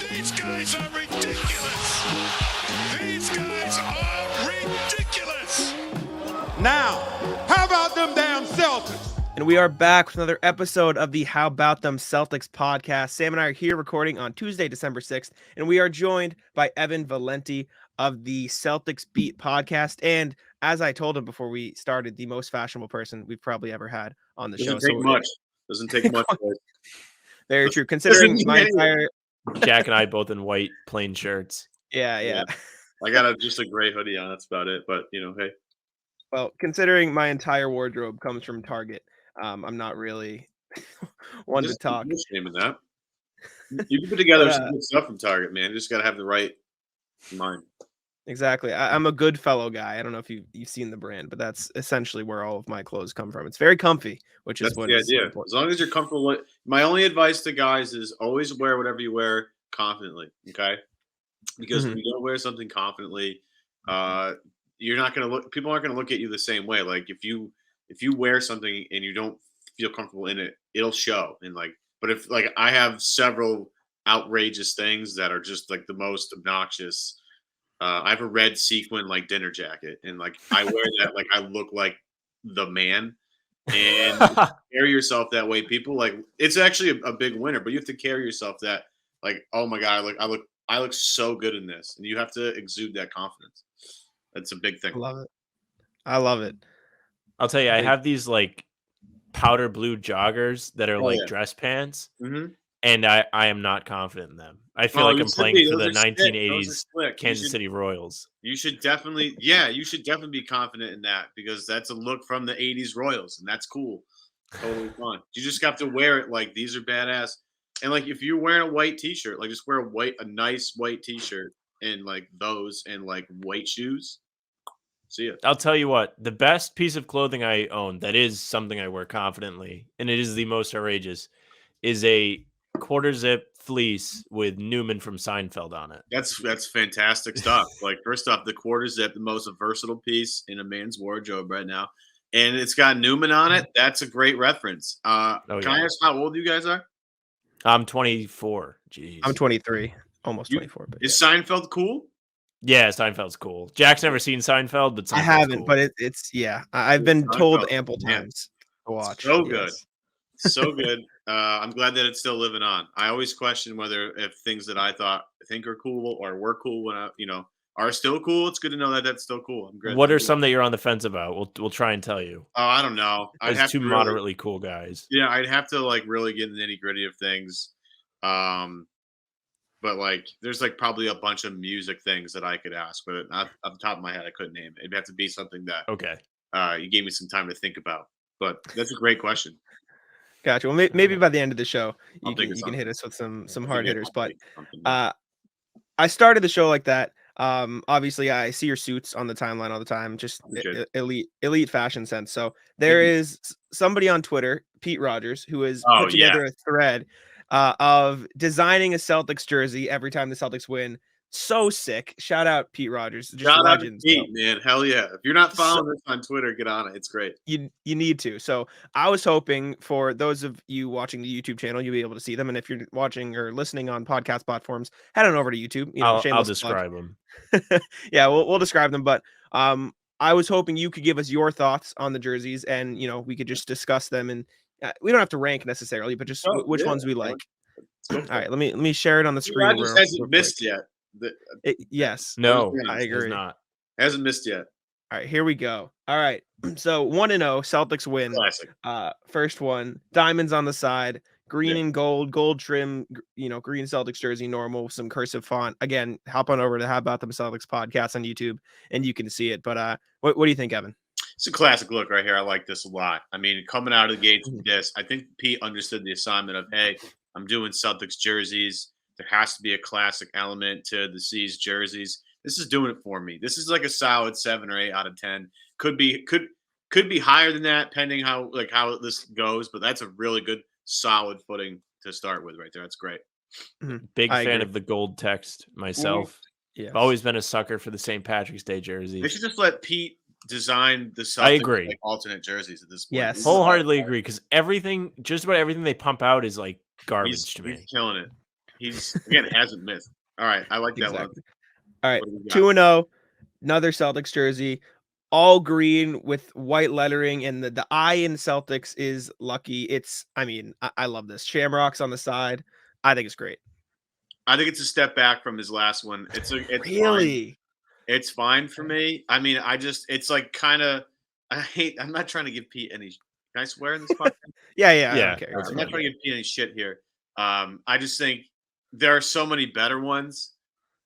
These guys are ridiculous. These guys are ridiculous. Now, how about them damn Celtics? And we are back with another episode of the How About Them Celtics podcast. Sam and I are here recording on Tuesday, December 6th, and we are joined by Evan Valenti of the Celtics Beat podcast. And as I told him before we started, the most fashionable person we've probably ever had on the show. Doesn't take much. Very true. Considering my entire Jack and I both in white plain shirts. Yeah. I got just a gray hoodie on. That's about it. But hey. Well, considering my entire wardrobe comes from Target, I'm not really one to talk. Shame in that. You can put together some good stuff from Target, man. You just gotta have the right mind. Exactly. I'm a good fellow guy. I don't know if you've seen the brand, but that's essentially where all of my clothes come from. It's very comfy, which is what the idea. As long as you're comfortable. My only advice to guys is always wear whatever you wear confidently. Okay, because when you don't wear something confidently, you're not gonna look. People aren't gonna look at you the same way. Like if you wear something and you don't feel comfortable in it, it'll show. And but if I have several outrageous things that are just the most obnoxious. I have a red sequin dinner jacket, and I wear that I look like the man. And carry yourself that way. People it's actually a big winner, but you have to carry yourself that oh my god, I look so good in this, and you have to exude that confidence. That's a big thing. I love it. I'll tell you, I have these powder blue joggers that are dress pants. Mm-hmm. And I am not confident in them. I feel like I'm playing for the 1980s Kansas City Royals. You should definitely be confident in that, because that's a look from the 80s Royals, and that's cool. Totally fun. You just have to wear it these are badass. And if you're wearing a white t-shirt, just wear a nice white t-shirt and those and white shoes. See ya. I'll tell you what, the best piece of clothing I own that is something I wear confidently, and it is the most outrageous, is a quarter zip fleece with Newman from Seinfeld on it. That's fantastic stuff. First off, the quarter zip, the most versatile piece in a man's wardrobe right now, and it's got Newman on it. That's a great reference. Can I ask how old you guys are? I'm 24. Jeez, I'm 23, almost 24. But is Seinfeld cool? Yeah, Seinfeld's cool. Jack's never seen Seinfeld, but Seinfeld's I haven't. cool. But I've been told ample times to watch. So good. So good. I'm glad that it's still living on. I always question if things that I think are cool or were cool when are still cool. It's good to know that that's still cool. I'm great. What are some that you're on the fence about? We'll try and tell you. Oh, I don't know. There's two moderately cool guys. Yeah, I'd have to really get in the nitty gritty of things. But there's probably a bunch of music things that I could ask, but off the top of my head, I couldn't name it. It'd have to be something that you gave me some time to think about. But that's a great question. Gotcha. Well, maybe by the end of the show, you can hit us with some hard hitters. But I started the show like that. Obviously, I see your suits on the timeline all the time. Just elite fashion sense. So there is somebody on Twitter, Pete Rogers, who has put together a thread of designing a Celtics jersey every time the Celtics win. So sick. Shout out Pete Rogers. Just Shout legends, out to Pete, man. Hell yeah. If you're not following this on Twitter, get on it. It's great. You need to. So I was hoping for those of you watching the YouTube channel, you'll be able to see them. And if you're watching or listening on podcast platforms, head on over to YouTube. I'll describe them. Yeah, we'll describe them. But I was hoping you could give us your thoughts on the jerseys, and we could just discuss them. And we don't have to rank necessarily, but just which ones we like. All right, let me share it on the screen. Rogers hasn't missed yet. Yes. No, I agree. Not. Hasn't missed yet. All right, here we go. All right. So 1-0, Celtics win. Classic. First one, diamonds on the side, green and gold trim, green Celtics jersey, normal, some cursive font. Again, hop on over to How About Them Celtics podcast on YouTube and you can see it. But what do you think, Evan? It's a classic look right here. I like this a lot. I mean, coming out of the gates with this, I think Pete understood the assignment of, hey, I'm doing Celtics jerseys. There has to be a classic element to the C's jerseys. This is doing it for me. This is a solid 7 or 8 out of 10. Could be higher than that, pending how this goes. But that's a really good, solid footing to start with right there. That's great. Big fan of the gold text myself. Yeah, I've always been a sucker for the St. Patrick's Day jerseys. They should just let Pete design the Celtics, I agree. Alternate jerseys at this point. Yes, wholeheartedly agree, because just about everything they pump out is garbage to me. He's killing it. He's again hasn't missed. All right, I like that one. Exactly. All right, What do we got? 2-0, another Celtics jersey, all green with white lettering, and the I in Celtics is lucky. I love this. Shamrocks on the side. I think it's great. I think it's a step back from his last one. It's fine. Really? It's fine for me. I mean, it's like kind of. I'm not trying to give Pete any. Can I swear in this podcast? Yeah, I Yeah. don't care. I'm not trying to give Pete any shit here. I just think there are so many better ones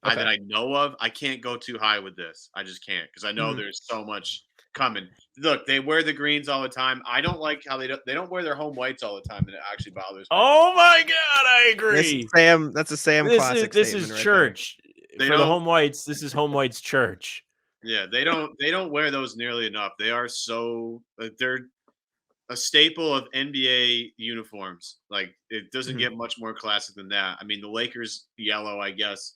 Okay. that I know of. I can't go too high with this. I just can't because I know Mhm. there's so much coming. Look, they wear the greens all the time. I don't like how they don't wear their home whites all the time, and it actually bothers me. Oh my god, I This agree. is Sam. That's a Sam classic. This statement is right church. They For the don't- home whites, this is home whites church. Yeah, they don't wear those nearly enough. They are so they're a staple of NBA uniforms. Like it doesn't Mhm. get much more classic than that. I mean, the Lakers yellow, I guess,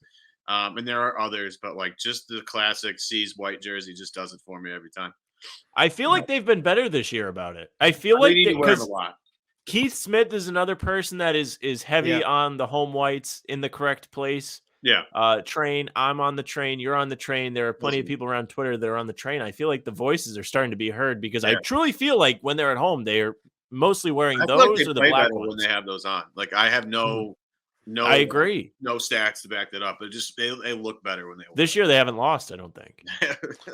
and there are others, but like just the classic C's white jersey just does it for me every time. I feel like they've been better this year about it. I feel They like need to wear them a because lot. Keith Smith is another person that is heavy Yeah. on the home whites in the correct place. Yeah, Train, I'm on the train, you're on the train. There are plenty of Listen. people around Twitter that are on the train. I feel like the voices are starting to be heard because I Yeah. truly feel like when they're at home, they are mostly wearing I feel like those they or the play black better when ones. they have those on. Like I have no, I agree. no stats to back that up. But just they look better when they This year they haven't lost, I don't think.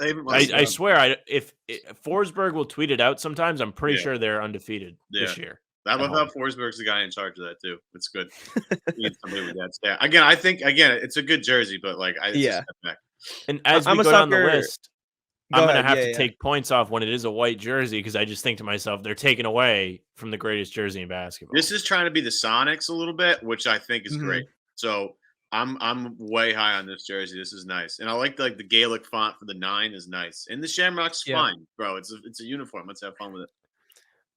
they haven't lost I swear, if Forsberg will tweet it out sometimes, I'm pretty Yeah. sure they're undefeated this Yeah. year. I love how Forsberg's the guy in charge of that too. It's good. We need somebody with that stat. Again, I think it's a good jersey, but like it's Yeah. a step back. And as I'm we a go down the sucker- list, Go I'm going to ahead. have Yeah, to yeah. take points off when it is a white jersey because I just think to myself, they're taking away from the greatest jersey in basketball. This is trying to be the Sonics a little bit, which I think is Mhm. great. So I'm way high on this jersey. This is nice, and I like the Gaelic font for the 9 is nice, and the Shamrock's Yeah. fine, bro. It's a uniform. Let's have fun with it.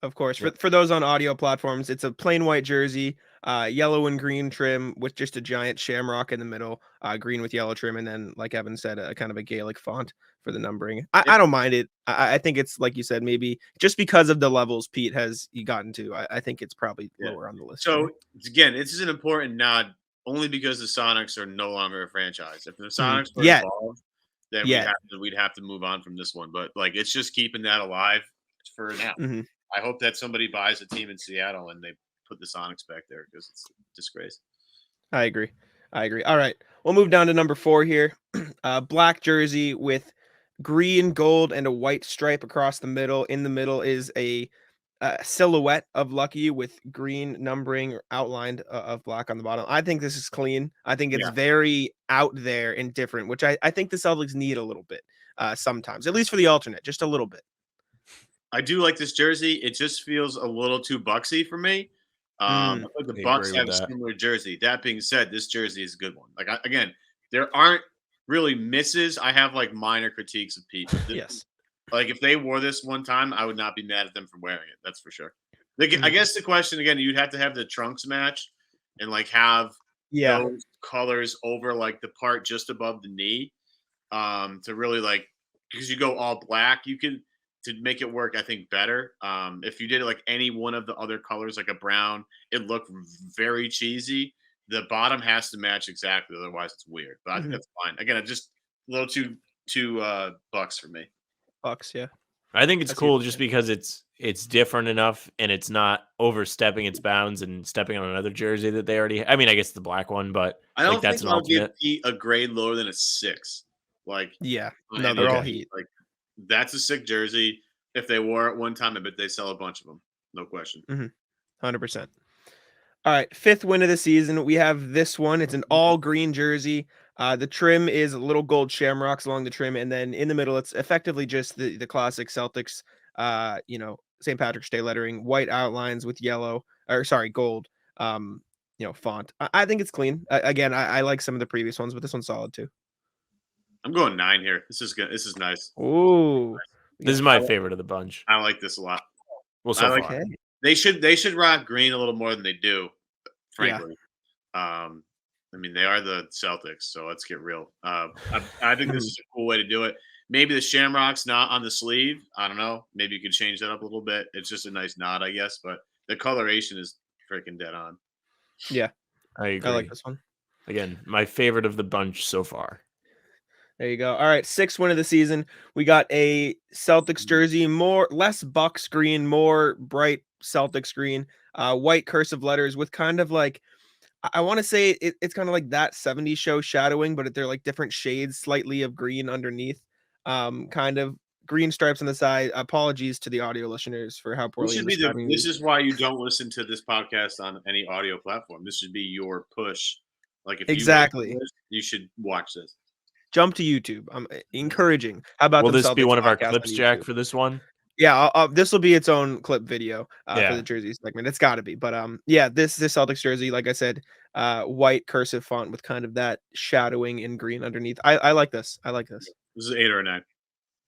Of course. Yep. For those on audio platforms, it's a plain white jersey, yellow and green trim with just a giant shamrock in the middle, green with yellow trim, and then, like Evan said, a kind of a Gaelic font for the numbering. I don't mind it. I think it's, like you said, maybe just because of the levels Pete has gotten to, I think it's probably Yeah. lower on the list. So again, this is an important nod only because the Sonics are no longer a franchise. If the Sonics were Yeah. involved, then Yeah. we'd have to move on from this one. But like it's just keeping that alive for now. Mhm. I hope that somebody buys a team in Seattle and they put the Sonics back there because it's a disgrace. I agree. All right. We'll move down to number 4 here. Black jersey with green, gold, and a white stripe across the middle. In the middle is a silhouette of Lucky with green numbering outlined of black on the bottom. I think this is clean. I think it's Yeah. very out there and different, which I think the Celtics need a little bit sometimes, at least for the alternate, just a little bit. I do like this jersey. It just feels a little too Bucksy for me. I feel like the I Bucks agree have with a that. similar jersey. That being said, this jersey is a good one. Like again, there aren't really misses. I have like minor critiques of Pete. Yes. Like if they wore this one time, I would not be mad at them for wearing it. That's for sure. I guess the question again, you'd have to have the trunks match and like have Yeah. those colors over like the part just above the knee to really like because you go all black, you can to make it work. I think better. If you did it like any one of the other colors, like a brown, it looked very cheesy. The bottom has to match exactly, otherwise it's weird. But I think that's fine. Again, it's just a little too Bucks for me. Bucks, yeah. I think it's I see cool what you're just because it's different enough and it's not overstepping its bounds and stepping on another jersey that they already. I mean, I guess the black one, but I don't like that's think an I'll give alternate. Pete a grade lower than a 6. Like Yeah. on No, any they're all jersey. heat. Like that's a sick jersey. If they wore it one time, I bet they sell a bunch of them. No question. 100%. All right, 5th win of the season. We have this one. It's an all green jersey. The trim is little gold shamrocks along the trim, and then in the middle, it's effectively just the classic Celtics, St. Patrick's Day lettering, white outlines with gold, font. I think it's clean. Again, I like some of the previous ones, but this one's solid too. I'm going 9 here. This is good. This is nice. Ooh, This is my favorite of the bunch. I like this a lot. Well, so like far. okay. They should rock green a little more than they do, frankly. I mean, they are the Celtics, so let's get real. I think this is a cool way to do it. Maybe the shamrock's not on the sleeve. I don't know. Maybe you could change that up a little bit. It's just a nice nod, I guess. But the coloration is freaking dead on. Yeah, I agree. I like this one. Again, my favorite of the bunch so far. There you go. All right, 6th win of the season. We got a Celtics jersey, less Bucks green, more bright Celtics green, white cursive letters with kind of like, I want to say it's kind of like that 70s show shadowing, but they're like different shades, slightly of green underneath. Kind of green stripes on the side. Apologies to the audio listeners for how poorly I'm describing This these. is why you don't listen to this podcast on any audio platform. This should be your push. Like if Exactly. you should watch this. Jump to YouTube. I'm encouraging. How about Will the this be Celtics one of our podcast on clips, Jack, YouTube? for this one? Yeah, this will be its own clip video for Yeah. the jersey segment. It's got to be, but yeah, this Celtics jersey, like I said, white cursive font with kind of that shadowing in green underneath. I like this. I like this. This is 8 or a 9.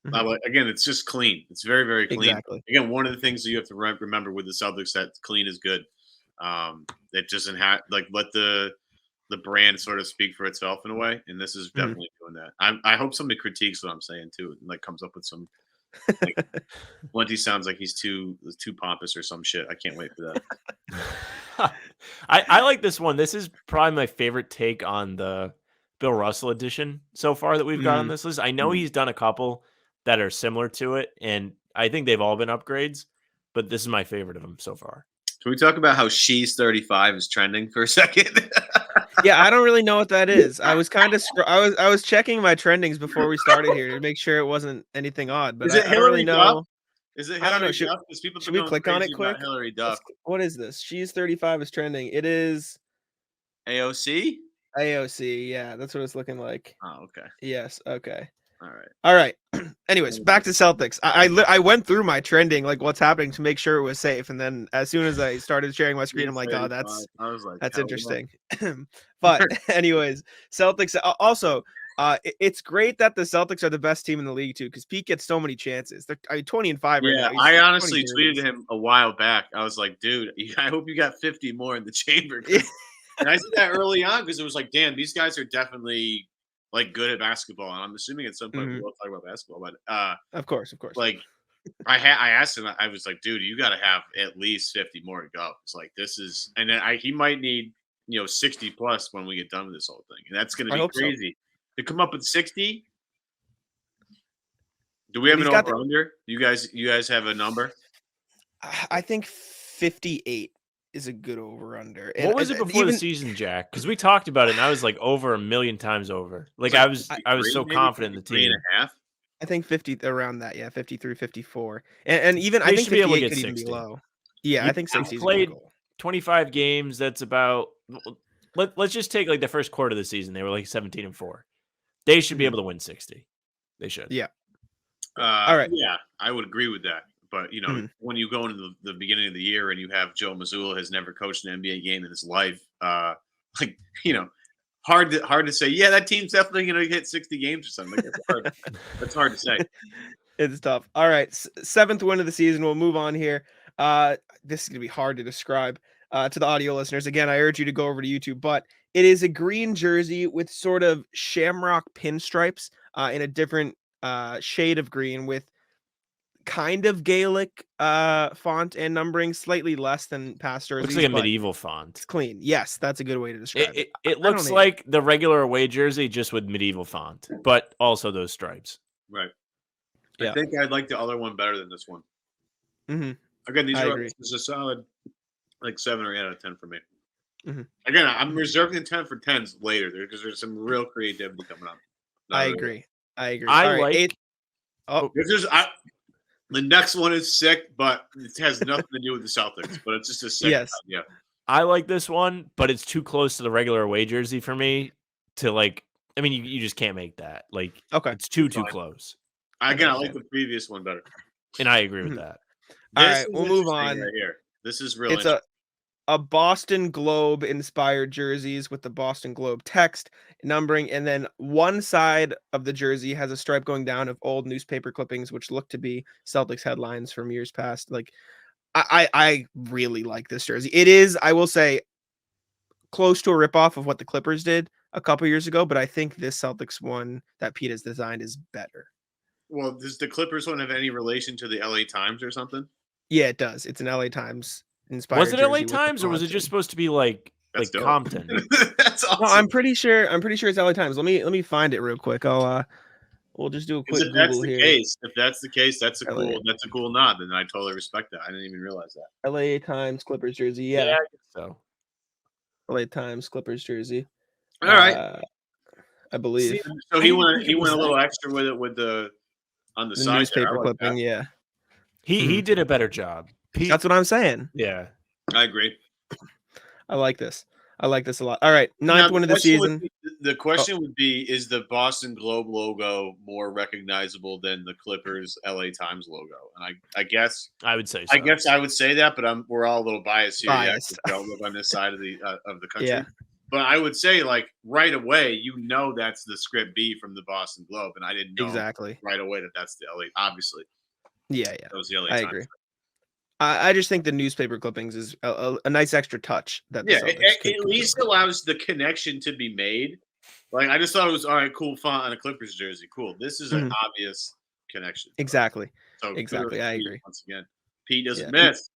Mhm. Again, it's just clean. It's very, very clean. Exactly. Again, one of the things that you have to remember with the Celtics that clean is good. It doesn't have let the brand sort of speak for itself in a way, and this is definitely doing that. I hope somebody critiques what I'm saying too, and like comes up with some. Like, Valenti sounds like he's too pompous or some shit. I can't wait for that. I like this one. This is probably my favorite take on the Bill Russell edition so far that we've got on this list. I know he's done a couple that are similar to it, and I think they've all been upgrades, but this is my favorite of them so far. Can we talk about how She's 35 is trending for a second? Yeah, I don't really know what that is. I was kind of I was checking my trendings before we started here to make sure it wasn't anything odd, but Is it I don't really Hillary know. Duff? Is it I don't know. Hillary Duff? Because people Should we click on it quick? Hillary Duff. What is this? She's 35 is trending. It is AOC? AOC. Yeah, that's what it's looking like. Oh, okay. Yes. Okay. All right. Anyways, back to Celtics. I went through my trending, like what's happening to make sure it was safe, and then as soon as I started sharing my screen, I'm like, oh, I was like, that's hell interesting. But anyways, Celtics. Also, it's great that the Celtics are the best team in the league too, because Pete gets so many chances. They're 20-5 right yeah, now. I honestly tweeted to him a while back. I was like, dude, I hope you got 50 more in the chamber. And I said that early on because it was like, damn, these guys are definitely like good at basketball. And I'm assuming at some point we'll talk about basketball. But of course. Like I asked him, I was like, dude, you got to have at least 50 more to go. It's like this is, and then he might need 60 plus when we get done with this whole thing, and that's going to be crazy to come up with 60. Do we have an over under? You guys have a number? I think 58 is a good over under. What was it before the season, Jack? Because we talked about it, and I was like over 1,000,000 times over. Like I was so confident in the team. 3.5. I think 50 around that. Yeah, 53, 54, and even I think 58 could even be low. Yeah, I think 60 is played 25 games. That's about. Let's just take like the first quarter of the season. They were like 17-4. They should be able to win 60. They should. Yeah. All right. Yeah, I would agree with that. But when you go into the beginning of the year and you have Joe Mazzulla has never coached an NBA game in his life, hard to say. Yeah, that team's definitely going to hit 60 games or something. That's hard to say. It's tough. All right, 7th win of the season. We'll move on here. This is going to be hard to describe to the audio listeners. Again, I urge you to go over to YouTube, but it is a green jersey with sort of shamrock pinstripes in a different shade of green with kind of Gaelic font and numbering, slightly less than past jerseys. Looks like a medieval font. It's clean. Yes, that's a good way to describe it. It looks like the regular away jersey, just with medieval font, but also those stripes. Right. Yeah. I think I'd like the other one better than this one. Mm-hmm. Again, this is a solid 7 or 8 out of 10 for me. Mm-hmm. Again, I'm reserving the 10 for 10s later because there's some real creativity coming up. I agree. I All like. Right, the next one is sick, but it has nothing to do with the Celtics. But it's just a sick idea. I like this one, but it's too close to the regular away jersey for me to like. I mean, you just can't make that. Like, it's too close. I like the previous one better, and I agree with that. All right, we'll move on. Right here. This is really. It's a Boston Globe inspired jerseys with the Boston Globe text, numbering, and then one side of the jersey has a stripe going down of old newspaper clippings, which look to be Celtics headlines from years past. Like, I really like this jersey. It is, I will say, close to a ripoff of what the Clippers did a couple years ago, but I think this Celtics one that Pete has designed is better. Well, does the Clippers one have any relation to the LA Times or something? Yeah, it does. It's an LA Times inspired. Was it LA Times or was it just supposed to be like That's like dope. Compton. That's awesome. No, I'm pretty sure it's LA Times. Let me find it real quick. We'll just do a quick If that's Google the here. case, that's a LA. cool nod. Then I totally respect that. I didn't even realize that. LA Times Clippers jersey. Yeah, Yeah. I guess so. LA Times Clippers jersey. All right. I believe. See, So I he didn't went think it was a little that- extra with it with the on the The side newspaper there. I like clipping, that. yeah. He did a better job. That's what I'm saying. Yeah. I agree. I like this. I like this a lot. All right, Now, ninth win of the season. The question would be: is the Boston Globe logo more recognizable than the Clippers LA Times logo? And I guess I would say so. I guess I would say that, but we're all a little biased here. Biased. Yeah, 'cause we all live on this side of the country. Yeah. But I would say, like, right away, that's the script B from the Boston Globe, and I didn't know Exactly. right away that's the LA. Obviously, Yeah. that was the LA I Times. agree. I just think the newspaper clippings is a nice extra touch that the Celtics could at least allows the connection to be made. Like, I just thought it was all right, cool font on a Clippers jersey. Cool. This is an obvious connection. Exactly. So Exactly. I agree. Once again, Pete doesn't Yeah. miss.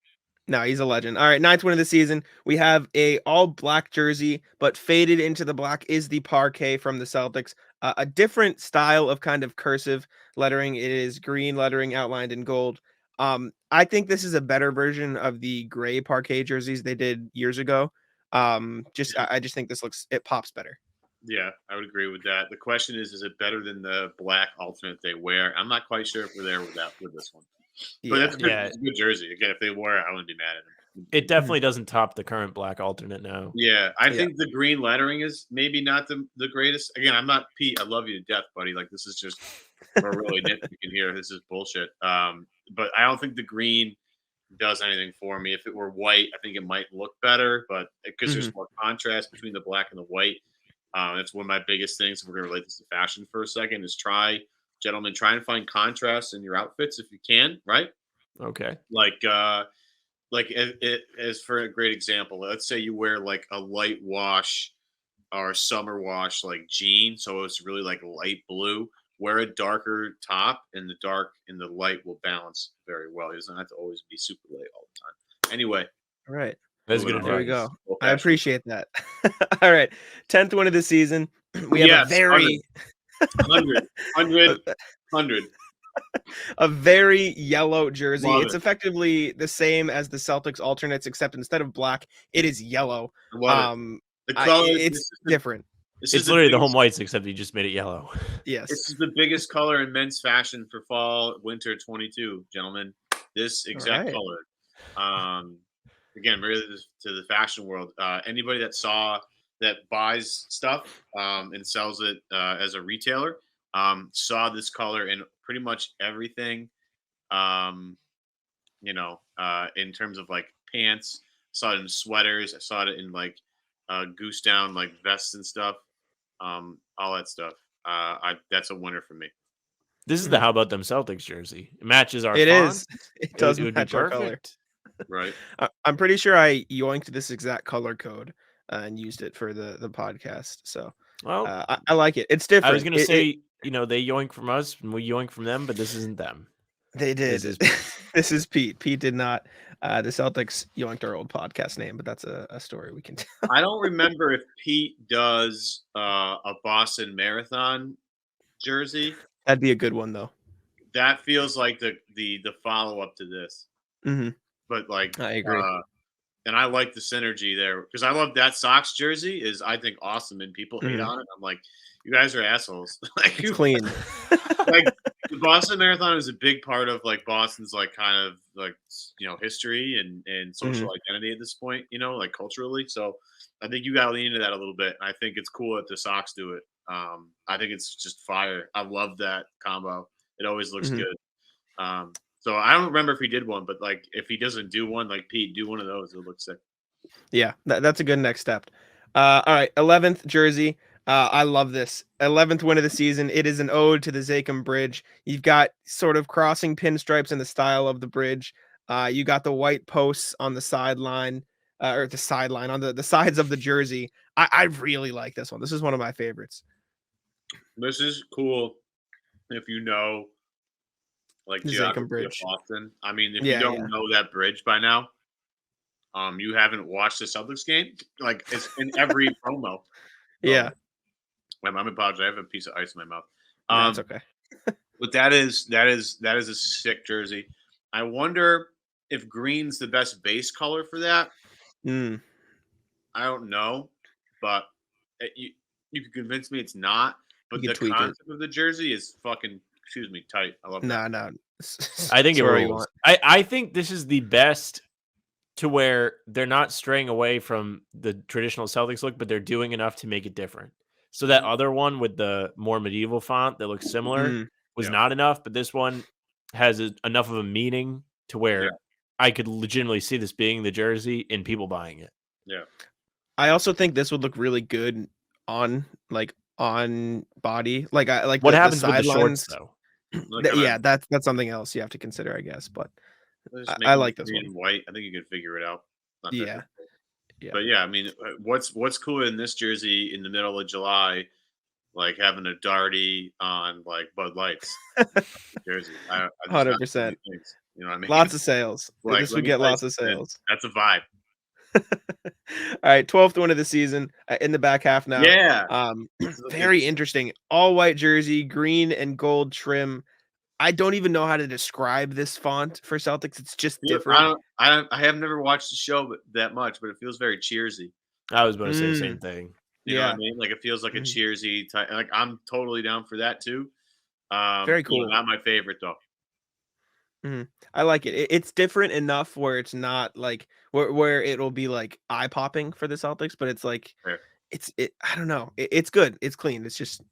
No, he's a legend. All right, ninth win of the season. We have a all black jersey, but faded into the black is the parquet from the Celtics. A different style of kind of cursive lettering. It is green lettering outlined in gold. I think this is a better version of the gray parquet jerseys they did years ago. I just think it pops better. Yeah, I would agree with that. The question is it better than the black alternate they wear? I'm not quite sure if we're there with this one. But Yeah. it's a good jersey. Again, if they wore it, I wouldn't be mad at them. It definitely doesn't top the current black alternate now. Yeah, I think the green lettering is maybe not the greatest. Again, I'm not Pete. I love you to death, buddy. Like, this is just we're really nitpicking here. This is bullshit. But I don't think the green does anything for me. If it were white, I think it might look better, but because there's more contrast between the black and the white, that's one of my biggest things. If we're going to relate this to fashion for a second, is gentlemen, try and find contrast in your outfits if you can, right? Okay. As for a great example, let's say you wear like a light wash or summer wash like jean, so it's really like light blue. Wear a darker top, and the dark and the light will balance very well. It doesn't have to always be super light all the time. Anyway, All right. That's good. There we advice. go. I appreciate that. All right. 10th win of the season. We have a very yellow jersey. It's effectively the same as the Celtics alternates, except instead of black, it is yellow. The color it's different. It's literally the home whites, except you just made it yellow. Yes. This is the biggest color in men's fashion for fall, winter 22, gentlemen. This exact color. Again, really to the fashion world. Anybody that buys stuff and sells it as a retailer saw this color in pretty much everything. In terms of like pants, saw it in sweaters. I saw it in like goose down like vests and stuff. All that stuff. That's a winner for me. This is the How About Them Celtics jersey. It matches our It font. is. It does would match be our perfect. color. Right. I'm pretty sure I yoinked this exact color code and used it for the podcast. So Well, I like it. It's different. I was going to say, they yoink from us and we yoink from them, but this isn't them. They did. This is Pete. Pete did not. The Celtics yoinked our old podcast name, but that's a story we can tell. I don't remember if Pete does a Boston Marathon jersey. That'd be a good one, though. That feels like the follow up to this. Mm-hmm. But like, I agree. And I like the synergy there because I love that Sox jersey is I think awesome and people hate on it. I'm like, you guys are assholes. Like, It's clean. Like the Boston Marathon is a big part of like Boston's like kind of like history and social identity at this point, like culturally. So I think you got to lean into that a little bit. I think it's cool that the Sox do it. I think it's just fire. I love that combo. It always looks good. So I don't remember if he did one, but like if he doesn't do one, like Pete, do one of those. It looks sick. Yeah, that's a good next step. All right, 11th jersey. I love this. 11th win of the season. It is an ode to the Zakem Bridge. You've got sort of crossing pinstripes in the style of the bridge. You got the white posts on the sideline, on the sides of the jersey. I really like this one. This is one of my favorites. This is cool if like geography of Boston. I mean, if you don't know that bridge by now, you haven't watched the Celtics game. Like it's in every promo. Yeah, I'm apologize. I have a piece of ice in my mouth. that's okay. But that is a sick jersey. I wonder if green's the best base color for that. Mm. I don't know, but you can convince me it's not. But You the can tweak it. concept of the jersey is fucking tight. I love that. No. I think it Sorry, you rules. want. I think this is the best to where they're not straying away from the traditional Celtics look, but they're doing enough to make it different. So that other one with the more medieval font that looks similar was not enough, but this one has enough of a meaning to where I could legitimately see this being the jersey and people buying it. Yeah. I also think this would look really good on body. Like What the happens with the shorts sidelines. though? Yeah, that's something else you have to consider, I guess. But Just I make like it this green one. and white. I think you could figure it out. Not that Yeah. difficult. Yeah. But yeah, I mean, what's cool in this jersey in the middle of July, like having a darty on like Bud Lights jersey. 100%. You know what I mean? Lots of sales. Like, This let would me get tell you lots of something. sales. That's a vibe. All right, 12th win of the season in the back half now. Yeah. Very interesting. All white jersey, green and gold trim. I don't even know how to describe this font for Celtics. It's just different. I have never watched the show that much, but it feels very cheersy. I was about to say the same thing. You know what I mean? Like it feels like a cheersy type. Like I'm totally down for that too. Very cool. Not my favorite though. I like it. It's different enough where it's not like where it'll be like eye popping for the Celtics, but it's like Fair. I don't know. It's good. It's clean. It's just.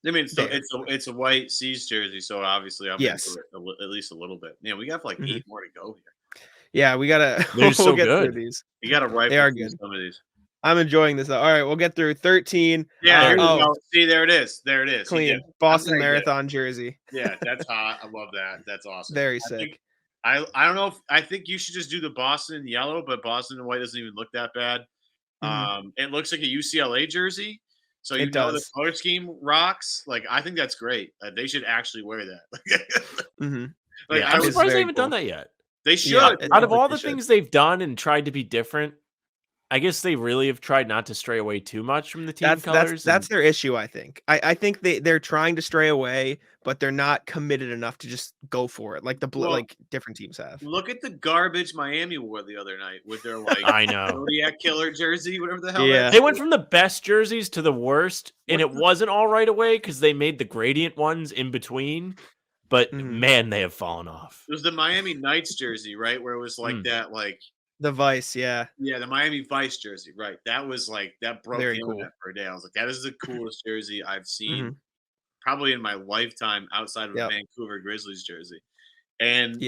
I mean, so it's a white C's jersey, so obviously I'm into it at least a little bit. Yeah, we got like 8 more to go here. Yeah, we gotta. They're so get good. through these. You got to rifle They are through good. some of these. I'm enjoying this. All right, we'll get through 13. Yeah, there you go. See, there it is. There it is. Clean Boston Marathon jersey. Yeah, that's hot. I love that. That's awesome. Very sick. I don't know. I think you should just do the Boston yellow, but Boston and white doesn't even look that bad. It looks like a UCLA jersey, so you know the color scheme rocks. Like I think that's great. They should actually wear that. Like, I'm surprised they haven't done that yet. They should. Yeah, out of all the things they've done and tried to be different, I guess they really have tried not to stray away too much from the team colors. That's their issue, I think. I think they're trying to stray away, but they're not committed enough to just go for it like like different teams have. Look at the garbage Miami wore the other night with their like I know Zodiac killer jersey, whatever the hell. Yeah, they went from the best jerseys to the worst, and it wasn't all right away because they made the gradient ones in between. But man, they have fallen off. It was the Miami Knights jersey, right? Where it was like that, like the Vice, yeah, the Miami Vice jersey, right? That was like that broke the internet for a day. I was like, that is the coolest jersey I've seen probably in my lifetime outside of a Vancouver Grizzlies jersey. And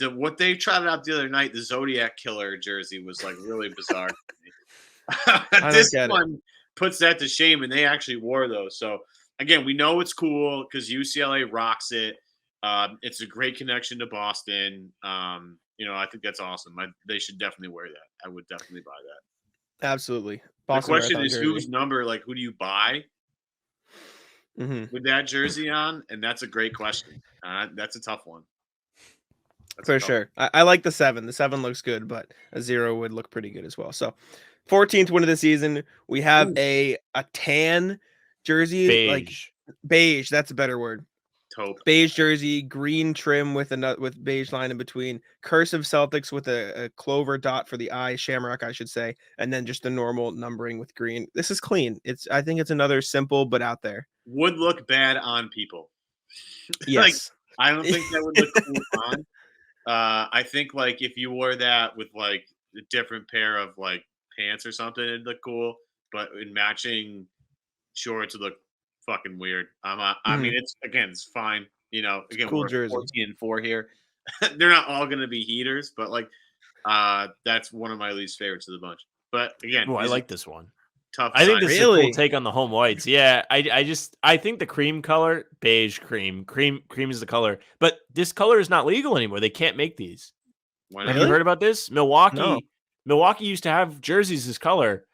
what they tried out the other night, the Zodiac Killer jersey, was like really bizarre to me. This one puts that to shame, and they actually wore those. So again, we know it's cool because UCLA rocks it. It's a great connection to Boston. I think that's awesome. They should definitely wear that. I would definitely buy that. Absolutely. Boston the question is whose number, like who do you buy with that jersey on? And that's a great question. That's a tough one. For sure. I like the 7. The 7 looks good, but a 0 would look pretty good as well. So 14th win of the season. We have a tan jersey. Beige. Like beige. That's a better word. Taupe. Beige jersey, green trim with beige line in between. Cursive Celtics with a clover dot for the eye, shamrock, I should say, and then just the normal numbering with green. This is clean. I think it's another simple but out there. Would look bad on people. Yes. I don't think that would look cool on. I think like if you wore that with like a different pair of like pants or something, it'd look cool. But in matching shorts, it look fucking weird. I mean, it's fine. Again, cool we're jersey. 14-4 here. They're not all going to be heaters, but like that's one of my least favorites of the bunch. But again, I like this one. Tough. I think this is a cool take on the home whites. Yeah, I think the cream color, beige cream is the color, but this color is not legal anymore. They can't make these. Why Have not? you heard about this? Milwaukee. No. Milwaukee used to have jerseys this color,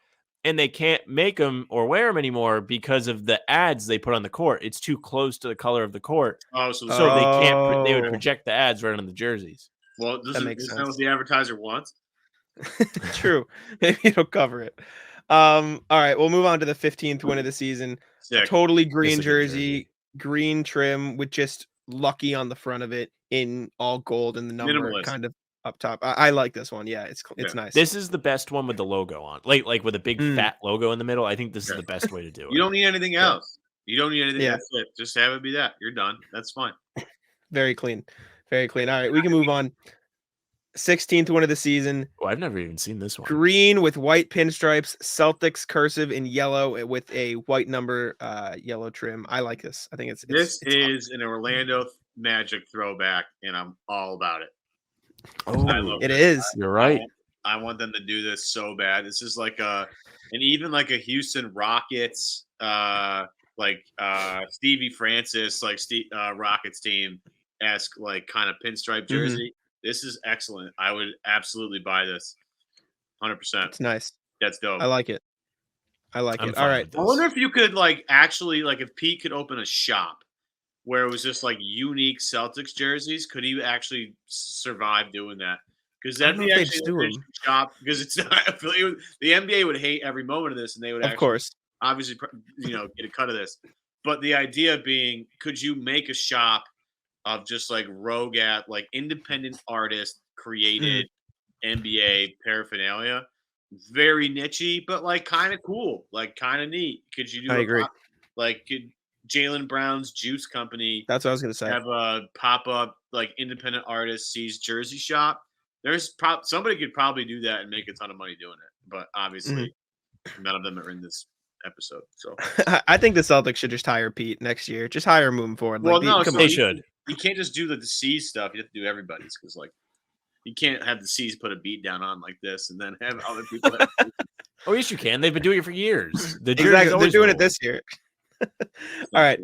and they can't make them or wear them anymore because of the ads they put on the court. It's too close to the color of the court, so they can't. They would project the ads right on the jerseys. Well, this is what the advertiser wants. True. Maybe it'll cover it. All right, we'll move on to the 15th win of the season. A Sick. totally green This is a good jersey. green trim with just Lucky on the front of it in all gold and the number Minimalist. kind of up top. I like this one. Yeah, it's Yeah. nice. This is the best one with the logo on, like with a big fat logo in the middle. I think this is Yeah. the best way to do it. You don't need anything else. You don't need anything. Yeah. That's it. Just have it be that. You're done. That's fine. Very clean. Very clean. All right, we can move on. 16th win of the season. Oh, I've never even seen this one. Green with white pinstripes, Celtics cursive in yellow with a white number yellow trim. I like this. I think it's This is an Orlando Magic throwback, and I'm all about it. Oh, I love it this. is. You're right. I want them to do this so bad. This is like and even like a Houston Rockets, Stevie Francis, Rockets team esque like kind of pinstripe jersey. This is excellent. I would absolutely buy this. 100%. It's nice. That's dope. I like it. I like I'm it. fine All right. with this. I wonder if you could actually if Pete could open a shop where it was just unique Celtics jerseys, could he actually survive doing that? Because I that'd don't be know if they'd actually sue an him. interesting shop. Because it's not affiliated. The NBA would hate every moment of this, and they would Of course. obviously get a cut of this. But the idea being, could you make a shop of just rogue independent artist created NBA paraphernalia? Very nichey, but kind of cool, kind of neat. Could you do? I agree. Could Jaylen Brown's Juice Company That's what I was going to say. have a pop up independent artist sees jersey shop? There's somebody could probably do that and make a ton of money doing it, but obviously none of them are in this episode. So I think the Celtics should just hire Pete next year. Just hire him moving forward. Well, no, come so They on. should. you can't just do the C's stuff. You have to do everybody's because you can't have the C's put a beat down on like this and then have other people. Oh, yes, you can. They've been doing it for years. The jerseys Exactly. They're always doing roll. it this year. All right.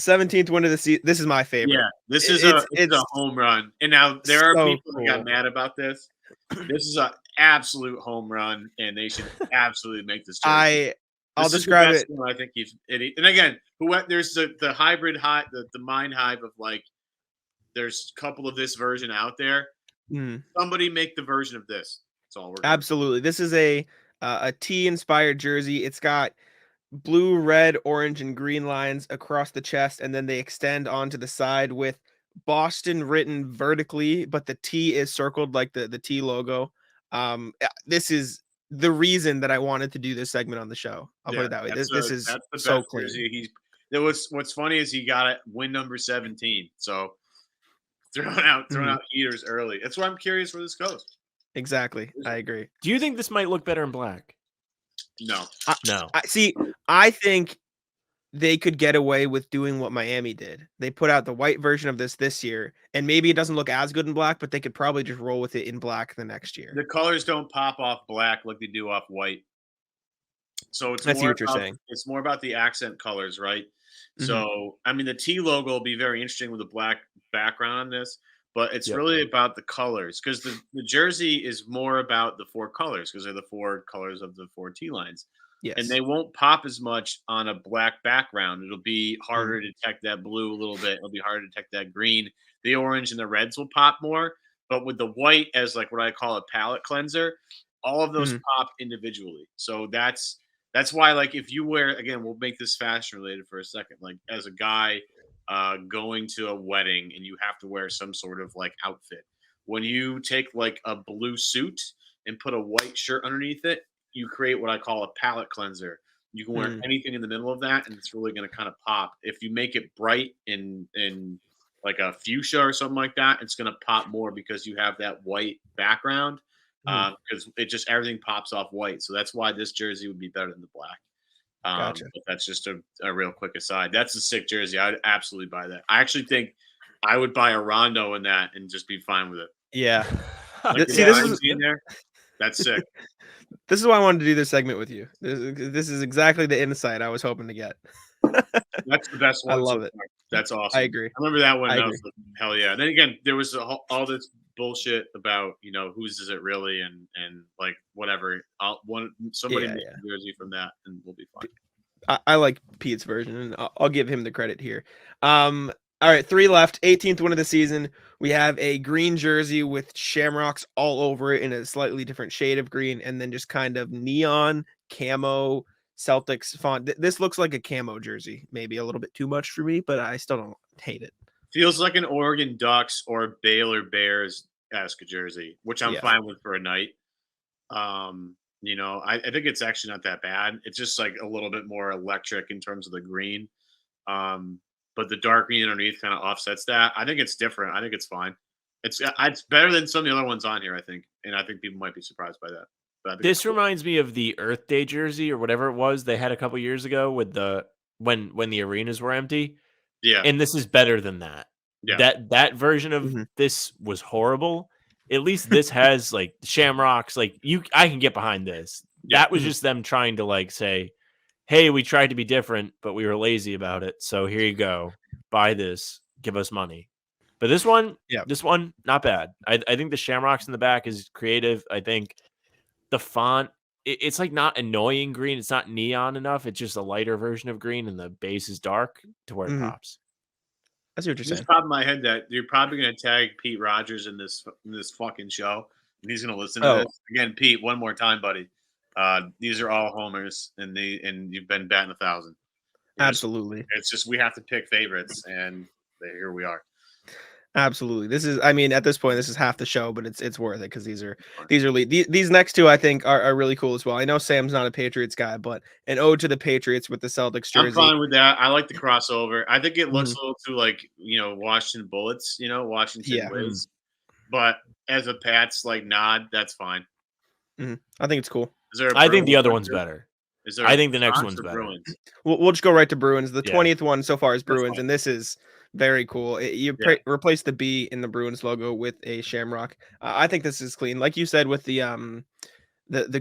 17th win of the season. This is my favorite. Yeah, this is It's a home run. And now there are so people that got cool. mad about this. This is an absolute home run, and they should absolutely make this jersey. I'll This is the describe best it. one I think and again, there's the hybrid hype, the mind hype of there's a couple of this version out there. Somebody make the version of this. That's all we're doing. Absolutely. This is a T inspired jersey. It's got blue, red, orange, and green lines across the chest, and then they extend onto the side with Boston written vertically, but the T is circled like the T logo. This is the reason that I wanted to do this segment on the show. I'll put it that way. This is that's the so best clean. jersey. What's funny is he got it win number 17. So throwing out heaters early. That's why I'm curious where this goes. Exactly. I agree. Do you think this might look better in black? No. No. I think they could get away with doing what Miami did. They put out the white version of this year, and maybe it doesn't look as good in black, but they could probably just roll with it in black the next year. The colors don't pop off black like they do off white. So I see what you're saying. It's more about the accent colors, right? So, I mean, the T logo will be very interesting with a black background on this, but it's really about the colors because the jersey is more about the four colors because they're the four colors of the four T lines. Yes. And they won't pop as much on a black background. It'll be harder to detect that blue a little bit. It'll be harder to detect that green. The orange and the reds will pop more, but with the white as what I call a palette cleanser, all of those pop individually. So that's why, if you wear, again, we'll make this fashion related for a second. As a guy going to a wedding and you have to wear some sort of outfit, when you take a blue suit and put a white shirt underneath it, you create what I call a palette cleanser. You can wear anything in the middle of that, and it's really going to kind of pop. If you make it bright in a fuchsia or something like that, it's going to pop more because you have that white background. Because everything pops off white. So that's why this jersey would be better than the black. Gotcha. But that's just a real quick aside. That's a sick jersey. I'd absolutely buy that. I actually think I would buy a Rondo in that and just be fine with it. Yeah. See, this is in there. That's sick. This is why I wanted to do this segment with you. This is exactly the insight I was hoping to get. That's the best one. I love it. That's awesome. I agree. I remember that one. I That agree. was hell yeah. Then again, there was all this bullshit about whose is it really and whatever. Somebody make a jersey from that and we'll be fine. I like Pete's version, and I'll give him the credit here. All right, 3 left. 18th win of the season. We have a green jersey with shamrocks all over it in a slightly different shade of green, and then just kind of neon camo Celtics font. This looks like a camo jersey, maybe a little bit too much for me, but I still don't hate it. Feels like an Oregon Ducks or Baylor Bears-esque jersey, which I'm fine with for a night. I think it's actually not that bad. It's just like a little bit more electric in terms of the green. But the dark green underneath kind of offsets that. I think it's different. I think it's fine. It's better than some of the other ones on here, I think. And I think people might be surprised by that. This reminds me of the Earth Day jersey or whatever it was they had a couple years ago with when the arenas were empty. Yeah. And this is better than that. Yeah. That version of this was horrible. At least this has like shamrocks. Like I can get behind this. Yeah. That was just them trying to like say, hey, we tried to be different, but we were lazy about it. So here you go. Buy this. Give us money. But this one, not bad. I think the shamrocks in the back is creative. I think the font, it's like not annoying green. It's not neon enough. It's just a lighter version of green, and the base is dark to where it pops. I see what you're saying. Just pop in my head that you're probably going to tag Pete Rogers in this fucking show, and he's going to listen to this again. Pete, one more time, buddy. These are all homers, and you've been batting 1,000. Absolutely. It's just we have to pick favorites, and here we are. Absolutely. This is, I mean, at this point, this is half the show, but it's worth it because these are these next two I think are really cool as well. I know Sam's not a Patriots guy, but an ode to the Patriots with the Celtics jersey. I'm fine with that. I like the crossover. I think it looks a little too like Washington Bullets, Washington Wiz. But as a Pats like nod, that's fine. I think it's cool. I think the other one's better. I think the next one's better. Bruins? We'll just go right to Bruins. The 20th one so far is Bruins, and this is very cool. Replace the B in the Bruins logo with a shamrock. I think this is clean. Like you said with the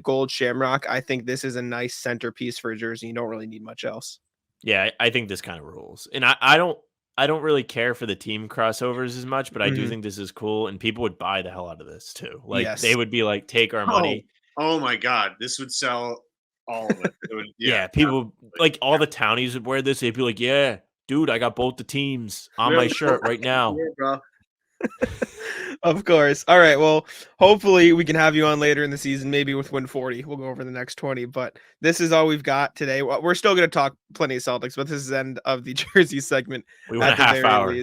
gold shamrock, I think this is a nice centerpiece for a jersey. You don't really need much else. Yeah, I think this kind of rules. And I don't really care for the team crossovers as much, but I do think this is cool, and people would buy the hell out of this too. Like they would be like, take our money. Oh my God, this would sell all of it. People like all the townies would wear this. They'd be like, yeah, dude, I got both the teams on my shirt right now. Yeah, bro. Of course. All right. Well, hopefully we can have you on later in the season, maybe with Win 40. We'll go over the next 20, but this is all we've got today. We're still going to talk plenty of Celtics, but this is the end of the jersey segment. We went a half hour.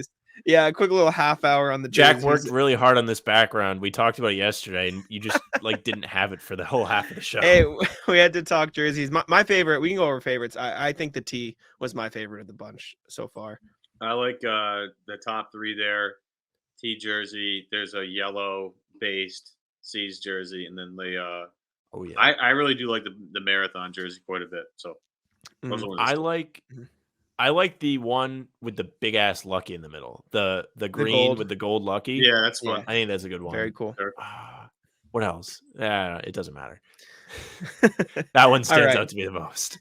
Yeah, a quick little half hour on the jerseys. Jack worked really hard on this background. We talked about it yesterday, and you just didn't have it for the whole half of the show. Hey, we had to talk jerseys. My favorite, we can go over favorites. I think the T was my favorite of the bunch so far. I like the top three there. T jersey. There's a yellow based C's jersey, and then the I really do like the marathon jersey quite a bit. So I like the one with the big ass Lucky in the middle. The green with the gold Lucky. Yeah, that's fun. I think that's a good one. Very cool. What else? It doesn't matter. That one stands out to me the most.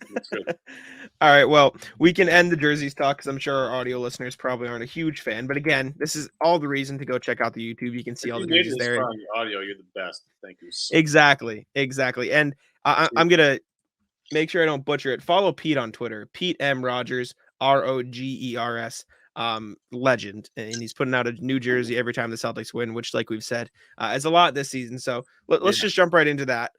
All right. Well, we can end the jerseys talk because I'm sure our audio listeners probably aren't a huge fan. But again, this is all the reason to go check out the YouTube. You can see all the jerseys there. On the audio, you're the best. Thank you. Exactly. And I'm gonna make sure I don't butcher it. Follow Pete on Twitter. Pete M. Rogers, Rogers. Legend, and he's putting out a new jersey every time the Celtics win, which, like we've said, is a lot this season. So let's just jump right into that.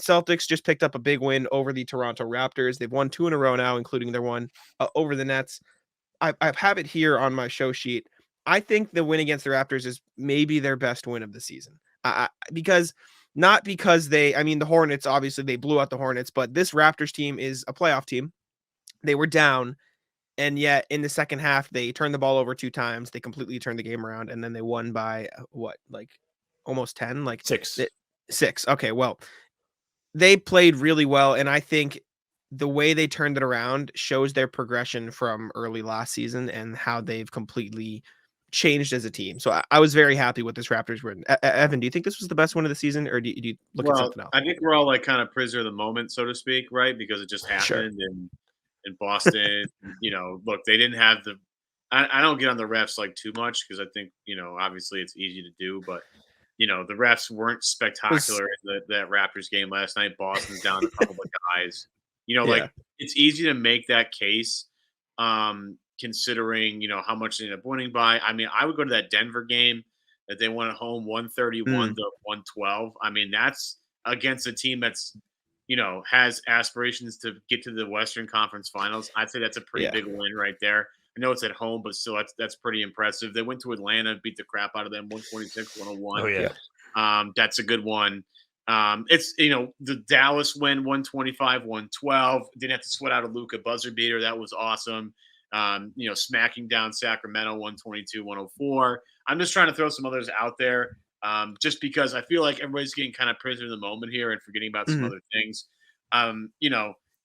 Celtics just picked up a big win over the Toronto Raptors. They've won 2 in a row now, including their one over the Nets. I have it here on my show sheet. I think the win against the Raptors is maybe their best win of the season. Because the Hornets, obviously they blew out the Hornets, but this Raptors team is a playoff team. They were down, and yet in the second half, they turned the ball over 2 times. They completely turned the game around, and then they won by almost 10, 6. 6. Okay, well, they played really well, and I think the way they turned it around shows their progression from early last season and how they've completely changed as a team. So I was very happy with this Raptors win. Evan, do you think this was the best one of the season, or do you look at something else? I think we're all kind of prisoner of the moment, so to speak, right? Because it just happened in Boston. Look, they didn't have the. I don't get on the refs too much because I think obviously it's easy to do, but the refs weren't spectacular in that Raptors game last night. Boston's down a couple of guys. It's easy to make that case. considering, how much they ended up winning by. I mean, I would go to that Denver game that they won at home 131 to 112. I mean, that's against a team that's, has aspirations to get to the Western Conference Finals. I'd say that's a pretty big win right there. I know it's at home, but still that's pretty impressive. They went to Atlanta, beat the crap out of them 126-101. Oh, yeah. That's a good one. It's, the Dallas win 125-112. Didn't have to sweat out a Luka buzzer beater. That was awesome. Smacking down Sacramento 122-104. I'm just trying to throw some others out there just because I feel like everybody's getting kind of prisoner of the moment here and forgetting about some other things.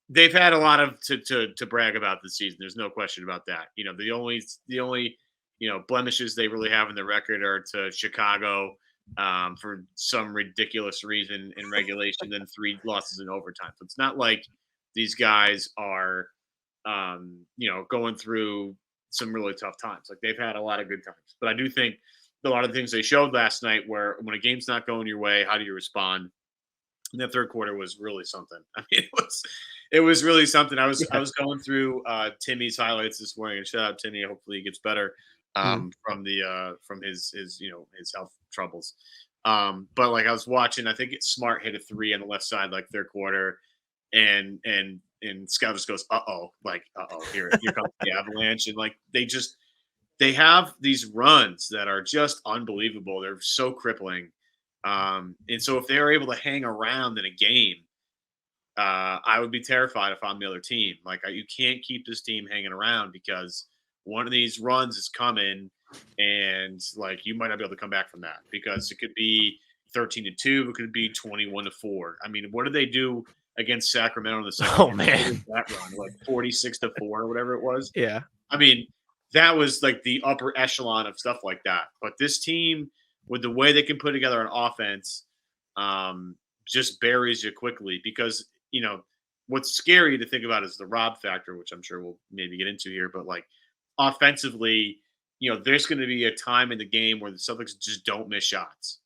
They've had a lot of to brag about this season. There's no question about that. The only blemishes they really have in their record are to Chicago for some ridiculous reason in regulation, then 3 losses in overtime. So it's not like these guys are going through some really tough times. Like they've had a lot of good times. But I do think a lot of the things they showed last night where when a game's not going your way, how do you respond? And that third quarter was really something. I mean, it was really something. I was going through Timmy's highlights this morning, and shout out Timmy. Hopefully he gets better from his health troubles. But like I was watching, I think Smart hit a 3 on the left side, like third quarter, and Scott just goes, here comes the Avalanche, and like they have these runs that are just unbelievable. They're so crippling. And so if they're able to hang around in a game, I would be terrified if I'm the other team. Like you can't keep this team hanging around because one of these runs is coming and like you might not be able to come back from that because it could be 13-2. It could be 21-4. I mean, what did they do against Sacramento in the second? Oh man, that run like 46-4 or whatever it was. Yeah. I mean, that was like the upper echelon of stuff like that. But this team, with the way they can put together an offense, just buries you quickly because, what's scary to think about is the Rob factor, which I'm sure we'll maybe get into here. But like offensively, there's going to be a time in the game where the Celtics just don't miss shots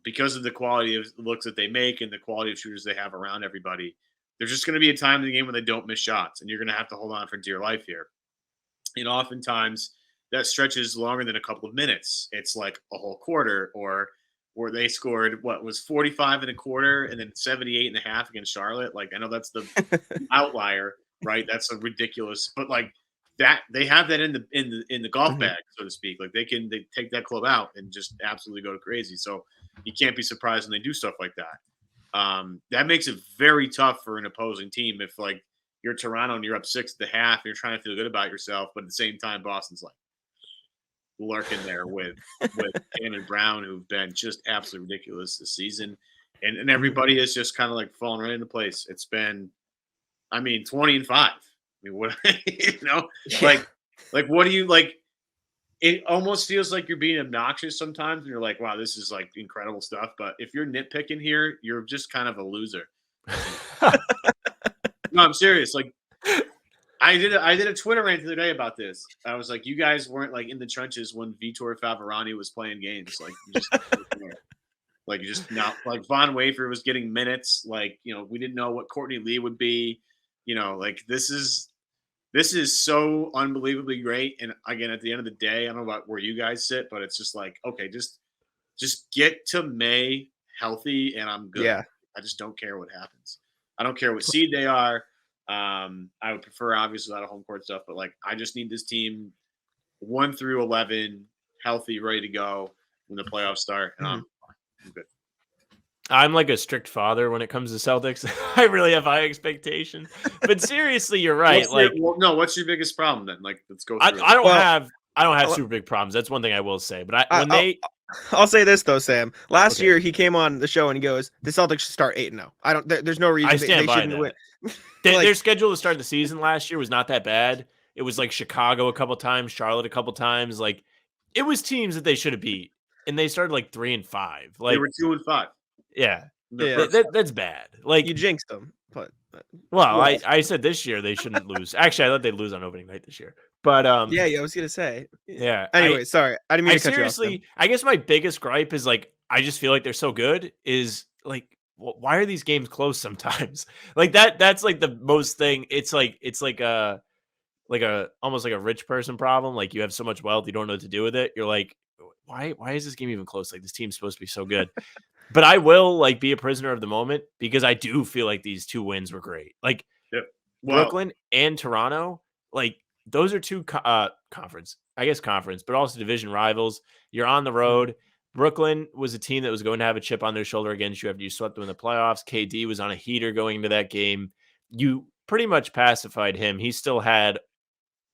because of the quality of looks that they make and the quality of shooters they have around everybody. There's just going to be a time in the game when they don't miss shots, and you're going to have to hold on for dear life here. And oftentimes that stretches longer than a couple of minutes. It's like a whole quarter, or where they scored what was 45 and a quarter and then 78 and a half against Charlotte. Like I know that's the outlier, right? That's a ridiculous, but like that they have that in the golf bag, so to speak. Like they take that club out and just absolutely go crazy. So you can't be surprised when they do stuff like that. That makes it very tough for an opposing team if like you're Toronto and you're up 6 at the half, and you're trying to feel good about yourself, but at the same time, Boston's like lurking there with Tatum and Brown, who've been just absolutely ridiculous this season, and everybody is just kind of like falling right into place. It's been, 20-5. I mean, what like what do you like? It almost feels like you're being obnoxious sometimes, and you're like, wow, this is like incredible stuff. But if you're nitpicking here, you're just kind of a loser. No, I'm serious. Like, I did a Twitter rant the other day about this. I was like, you guys weren't like in the trenches when Vitor Favorani was playing games. Like, you just not like Von Wafer was getting minutes. Like, we didn't know what Courtney Lee would be. Like this is so unbelievably great. And again, at the end of the day, I don't know about where you guys sit, but it's just like, okay, just get to May healthy, and I'm good. Yeah. I just don't care what happens. I don't care what seed they are. I would prefer obviously a lot of home court stuff, but like I just need this team 1 through 11 healthy, ready to go when the playoffs start, and I'm good. I'm like a strict father when it comes to Celtics. I really have high expectations, but seriously, you're right. What's your biggest problem then? Like, let's go through I don't have super big problems. That's one thing I will say. But I'll say this though, Sam. Last year he came on the show and he goes, "The Celtics should start 8-0." There's no reason I stand they by shouldn't that. win. Their schedule to start the season last year was not that bad. It was like Chicago a couple times, Charlotte a couple times. Like it was teams that they should have beat, and they started like 3-5. Like they were 2-5. Yeah. That's bad. Like you jinxed them. But I said this year they shouldn't lose. Actually, I thought they'd lose on opening night this year. But I was gonna say. Yeah. Anyway, sorry. I didn't mean to cut you off. Seriously, I guess my biggest gripe is like I just feel like they're so good. Is like why are these games close sometimes? Like that's like the most thing. It's like almost like a rich person problem. Like you have so much wealth, you don't know what to do with it. You're like, why is this game even close? Like this team's supposed to be so good. But I will like be a prisoner of the moment because I do feel like these 2 wins were great. Like Brooklyn and Toronto, like those are 2 conference, but also division rivals. You're on the road. Brooklyn was a team that was going to have a chip on their shoulder against you after you swept them in the playoffs. KD was on a heater going into that game. You pretty much pacified him. He still had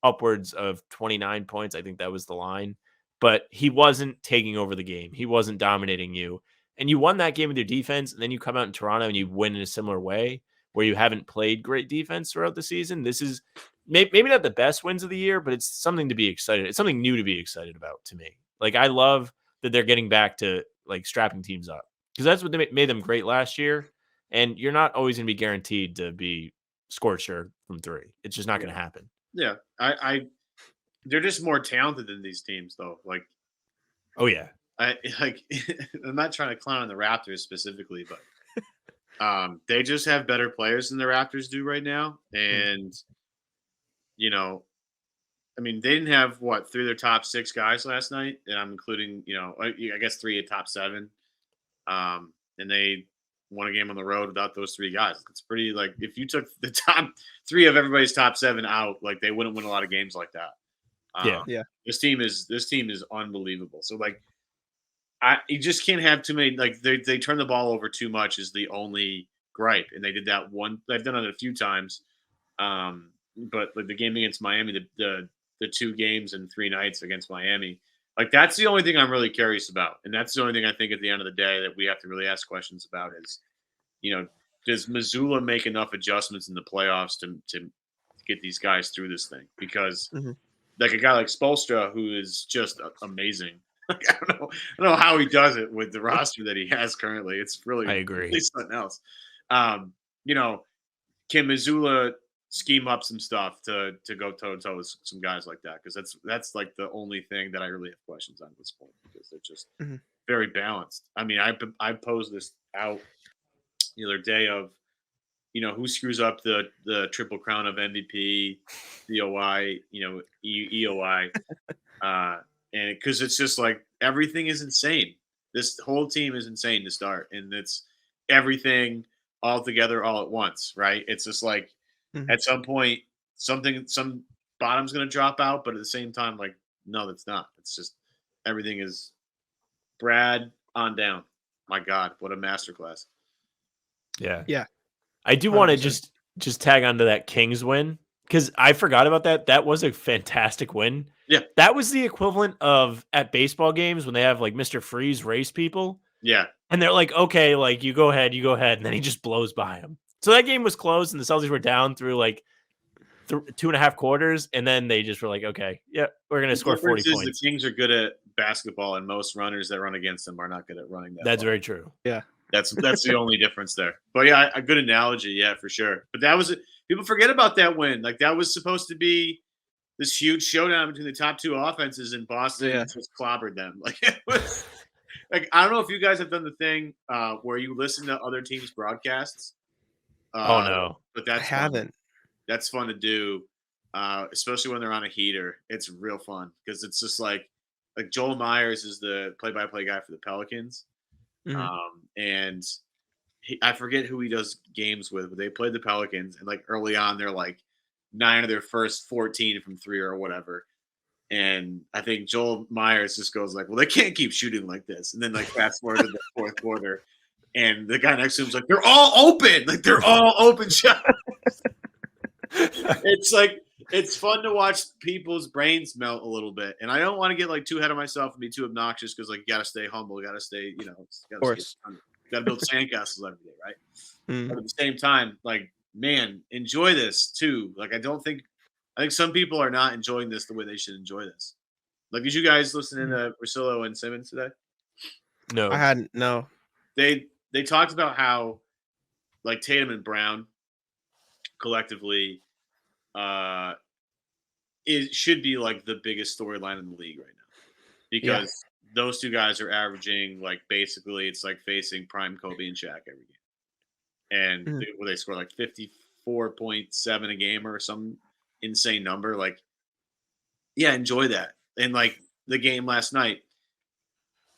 upwards of 29 points. I think that was the line, but he wasn't taking over the game. He wasn't dominating you. And you won that game with your defense. And then you come out in Toronto and you win in a similar way where you haven't played great defense throughout the season. This is maybe not the best wins of the year, but it's something to be excited. It's something new to be excited about to me. Like I love that they're getting back to like strapping teams up because that's what made them great last year. And you're not always going to be guaranteed to be scorcher from 3. It's just not going to happen. Yeah, they're just more talented than these teams, though. Like, oh yeah, I'm not trying to clown on the Raptors specifically, but they just have better players than the Raptors do right now, and I mean, they didn't have 3 of their top 6 guys last night, and I'm including I guess 3 of top 7, and they won a game on the road without those 3 guys. It's pretty like if you took the top 3 of everybody's top 7 out, like they wouldn't win a lot of games like that. Yeah. This team is unbelievable. So like, you just can't have too many. Like they turn the ball over too much is the only gripe, and they did that one. They've done it a few times, but like the game against Miami, the 2 games and 3 nights against Miami. Like that's the only thing I'm really curious about, and that's the only thing I think at the end of the day that we have to really ask questions about is, does Missoula make enough adjustments in the playoffs to get these guys through this thing? Because like a guy like Spoelstra, who is just amazing. Like, I don't know how he does it with the roster that he has currently. It's really I agree. It's something else. Can Missoula scheme up some stuff to go toe to toe with some guys like that? Because that's like the only thing that I really have questions on at this point, because they're just very balanced. I mean, I posed this out the other day of who screws up the triple crown of MVP, DOI, EOI, and because it's just like everything is insane. This whole team is insane to start, and it's everything all together all at once, right? It's just like at some point some bottom's going to drop out, but at the same time, like, no, that's not. It's just everything is Brad on down. My God, what a masterclass. Yeah. I do want to just tag onto that Kings win because I forgot about that. That was a fantastic win. Yeah. That was the equivalent of at baseball games when they have like Mr. Freeze race people. Yeah. And they're like, okay, like you go ahead. And then he just blows by him. So that game was close and the Celtics were down through like 2.5 quarters. And then they just were like, okay, yeah, we're going to score 40 points. The Kings are good at basketball, and most runners that run against them are not good at running that. That's very true. Yeah. That's the only difference there. But yeah, a good analogy, yeah, for sure. But that was people forget about that win. Like that was supposed to be this huge showdown between the top 2 offenses in Boston. Yeah. Just clobbered them. Like it was like I don't know if you guys have done the thing where you listen to other teams' broadcasts. Oh no, but I haven't. That's fun to do, especially when they're on a heater. It's real fun because it's just like Joel Myers is the play-by-play guy for the Pelicans. And I forget who he does games with, but they played the Pelicans, and like early on, they're like 9 of their first 14 from 3 or whatever. And I think Joel Myers just goes like, well, they can't keep shooting like this. And then like fast forward to the 4th quarter, and the guy next to him's like, they're all open. Like they're all open shots. It's like, it's fun to watch people's brains melt a little bit. And I don't want to get like too ahead of myself and be too obnoxious because like you got to stay humble. You got to stay, got to build sandcastles every day, right? But at the same time, like, man, enjoy this too. Like, I think some people are not enjoying this the way they should enjoy this. Like, did you guys listen to Russillo and Simmons today? No, I hadn't. No, they talked about how like Tatum and Brown collectively it should be like the biggest storyline in the league right now because those 2 guys are averaging like basically it's like facing prime Kobe and Shaq every game, and they score like 54.7 a game or some insane number. Like, yeah, enjoy that. And like the game last night,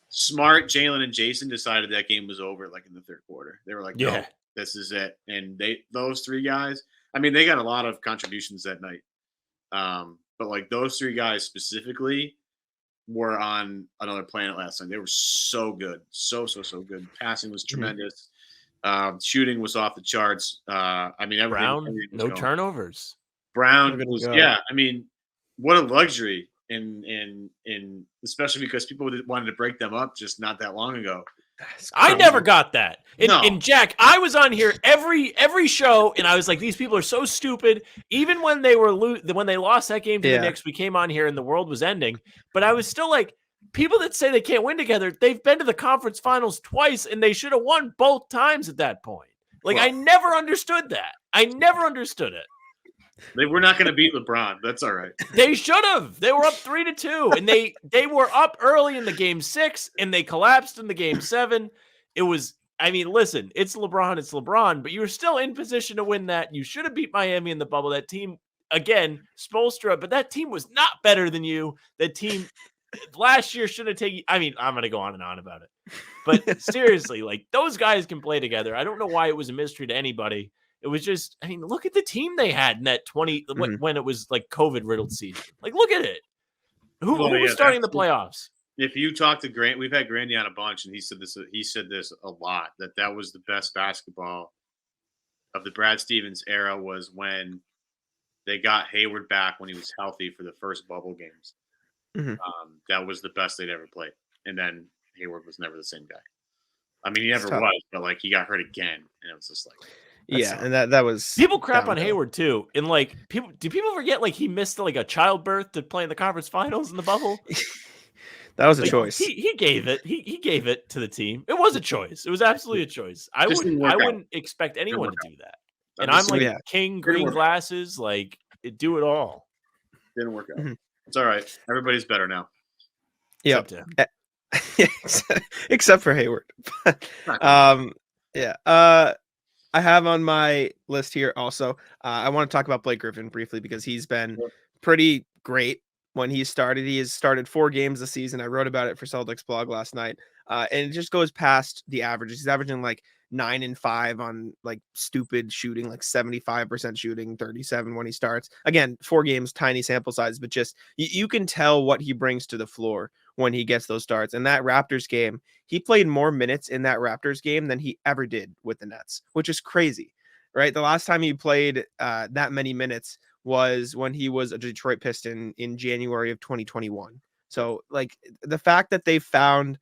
Smart, Jaylen, and Jayson decided that game was over like in the third quarter. They were like, no, this is it. And those three guys, I mean, they got a lot of contributions that night. But like those three guys specifically were on another planet last night. They were so good. So good. Passing was tremendous. Shooting was off the charts. I mean, everything. Brown, everything was no going. Turnovers. Brown was, yeah. I mean, what a luxury. In especially because people wanted to break them up just not that long ago. I never got that. And Jack, I was on here every show, and I was like, these people are so stupid. Even when they were when they lost that game to the Knicks, we came on here and the world was ending. But I was still like, people that say they can't win together, they've been to the conference finals twice, and they should have won both times at that point. Like, I never understood that. I never understood it. They were not going to beat LeBron. That's all right. They should have. They were up 3-2, and they were up early in the game 6, and they collapsed in the game 7. It was, I mean, listen, it's LeBron, but you were still in position to win that. You should have beat Miami in the bubble. That team, again, Spoelstra, but that team was not better than you. That team last year should have taken. I mean, I'm going to go on and on about it, but seriously, like those guys can play together. I don't know why it was a mystery to anybody. It was just, I mean, look at the team they had in that 20 when it was like COVID riddled season. Like, look at it. Who was starting the playoffs? If you talk to Grant, we've had Grandy on a bunch, and he said this a lot, that was the best basketball of the Brad Stevens era was when they got Hayward back when he was healthy for the first bubble games. That was the best they'd ever played. And then Hayward was never the same guy. I mean, he never was, but like he got hurt again, and it was just like. And that was people crap on Hayward too, and like people forget like he missed like a childbirth to play in the conference finals in the bubble. That was a choice. He gave it. He gave it to the team. It was a choice. It was absolutely a choice. I wouldn't expect anyone to do that. And I'm like King green glasses, like do it all. Didn't work out. It's all right. Everybody's better now. Yeah. Except for Hayward. I have on my list here also, I want to talk about Blake Griffin briefly because he's been pretty great when he started. He has started 4 games this season. I wrote about it for Celtics blog last night, and it just goes past the averages. He's averaging like 9 and 5 on like stupid shooting, like 75% shooting, 37 when he starts. Again, 4 games, tiny sample size, but just you can tell what he brings to the floor when he gets those starts. And that Raptors game, he played more minutes in that Raptors game than he ever did with the Nets, which is crazy, right? The last time he played that many minutes was when he was a Detroit Piston in January of 2021. So like the fact that they found,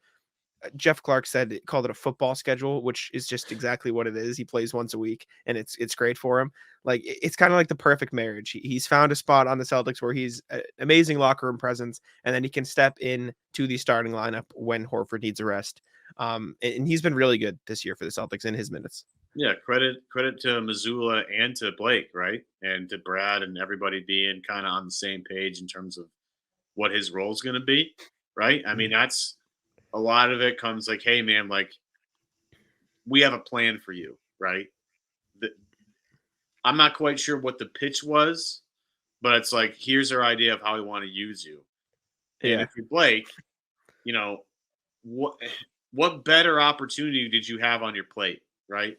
Jeff Clark called it a football schedule, which is just exactly what it is. He plays once a week and it's great for him. Like it's kind of like the perfect marriage. He's found a spot on the Celtics where he's an amazing locker room presence, and then he can step in to the starting lineup when Horford needs a rest. And he's been really good this year for the Celtics in his minutes. Yeah, credit to Missoula and to Blake, right? And to Brad and everybody being kind of on the same page in terms of what his role is going to be, right? I mean, that's a lot of it comes like, hey, man, like we have a plan for you, right? I'm not quite sure what the pitch was, but it's like, here's our idea of how we want to use you. And if you're Blake, you know, what better opportunity did you have on your plate, right?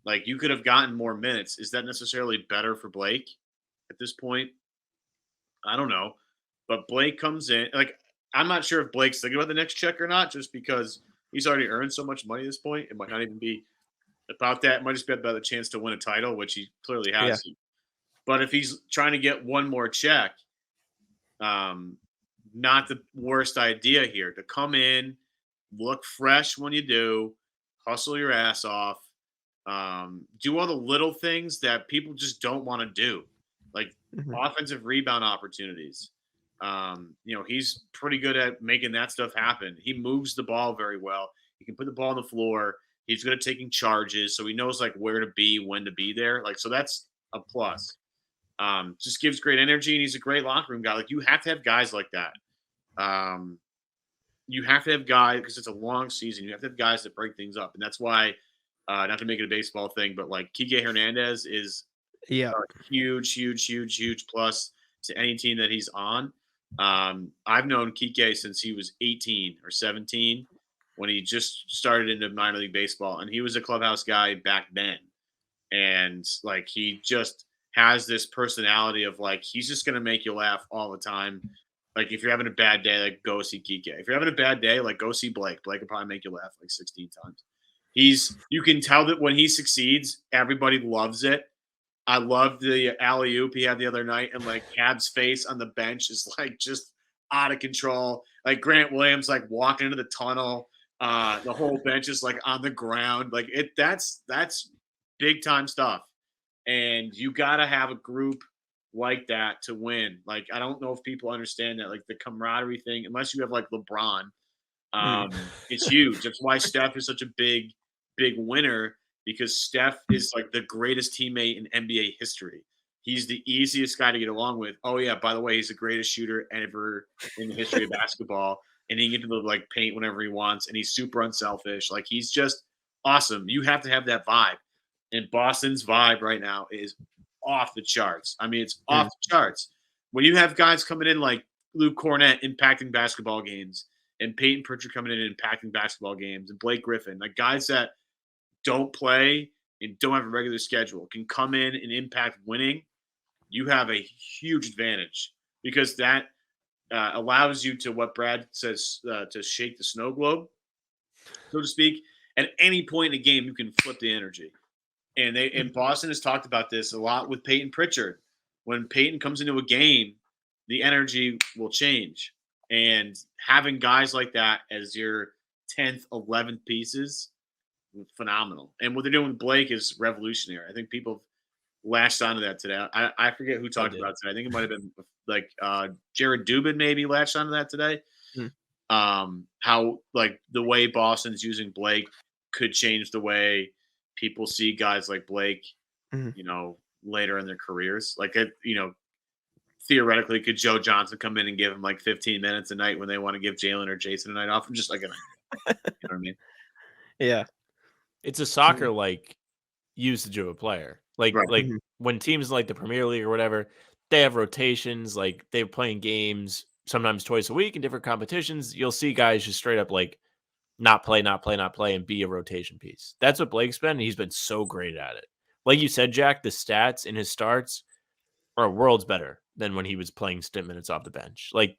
Like you could have gotten more minutes. Is that necessarily better for Blake at this point? I don't know. But Blake comes in. Like, I'm not sure if Blake's thinking about the next check or not, just because he's already earned so much money at this point. It might not even be about that. It might just be about the chance to win a title, which he clearly has. Yeah. But if he's trying to get one more check, not the worst idea here to come in, look fresh when you do, hustle your ass off, do all the little things that people just don't want to do, like offensive rebound opportunities. You know, he's pretty good at making that stuff happen. He moves the ball very well. He can put the ball on the floor. He's good at taking charges, so he knows like where to be, when to be there. Like, so that's a plus. Just gives great energy, and he's a great locker room guy. Like, you have to have guys like that. You have to have guys, because it's a long season. You have to have guys that break things up, and that's why, not to make it a baseball thing, but like Kike Hernandez is Yeah. Huge plus to any team that he's on. I've known Kike since he was 18 or 17 when he just started into minor league baseball, and he was a clubhouse guy back then. And like he just has this personality of like he's just gonna make you laugh all the time. Like if you're having a bad day, like go see Kike. If you're having a bad day, like go see Blake. Blake will probably make you laugh like 16 times. You can tell that when he succeeds, everybody loves it. I loved the alley-oop he had the other night, and like Hab's face on the bench is like just out of control. Like Grant Williams like walking into the tunnel. The whole bench is like on the ground. Like that's big time stuff. And you gotta have a group like that to win. Like I don't know if people understand that, like the camaraderie thing, unless you have like LeBron. It's huge. That's why Steph is such a big winner, because Steph is like the greatest teammate in NBA history. He's the easiest guy to get along with. Oh yeah, by the way, he's the greatest shooter ever in the history of basketball, and he can get to like paint whenever he wants, and he's super unselfish. Like he's just awesome. You have to have that vibe, and Boston's vibe right now is off the charts. I mean, it's off the charts. When you have guys coming in like Luke Cornett impacting basketball games, and Peyton Pritchard coming in and impacting basketball games, and Blake Griffin, like guys that don't play and don't have a regular schedule can come in and impact winning, you have a huge advantage, because that allows you to, what Brad says, to shake the snow globe, so to speak. At any point in a game, you can flip the energy. And Boston has talked about this a lot with Peyton Pritchard. When Peyton comes into a game, the energy will change. And having guys like that as your 10th, 11th pieces, phenomenal. And what they're doing with Blake is revolutionary. I think people lashed onto that today. I forget who talked about it today. I think it might have been like Jared Dubin maybe lashed onto that today. How like the way Boston's using Blake could change the way people see guys like Blake, you know, later in their careers. Like, you know, theoretically, could Joe Johnson come in and give him like 15 minutes a night when they want to give Jaylen or Jayson a night off? I'm just like, you know what I mean? Yeah. It's a soccer like usage of a player. Like when teams like the Premier League or whatever, they have rotations, like they're playing games sometimes twice a week in different competitions. You'll see guys just straight up like not play, and be a rotation piece. That's what Blake's been, and he's been so great at it. Like you said, Jack, the stats in his starts are worlds better than when he was playing stint minutes off the bench. Like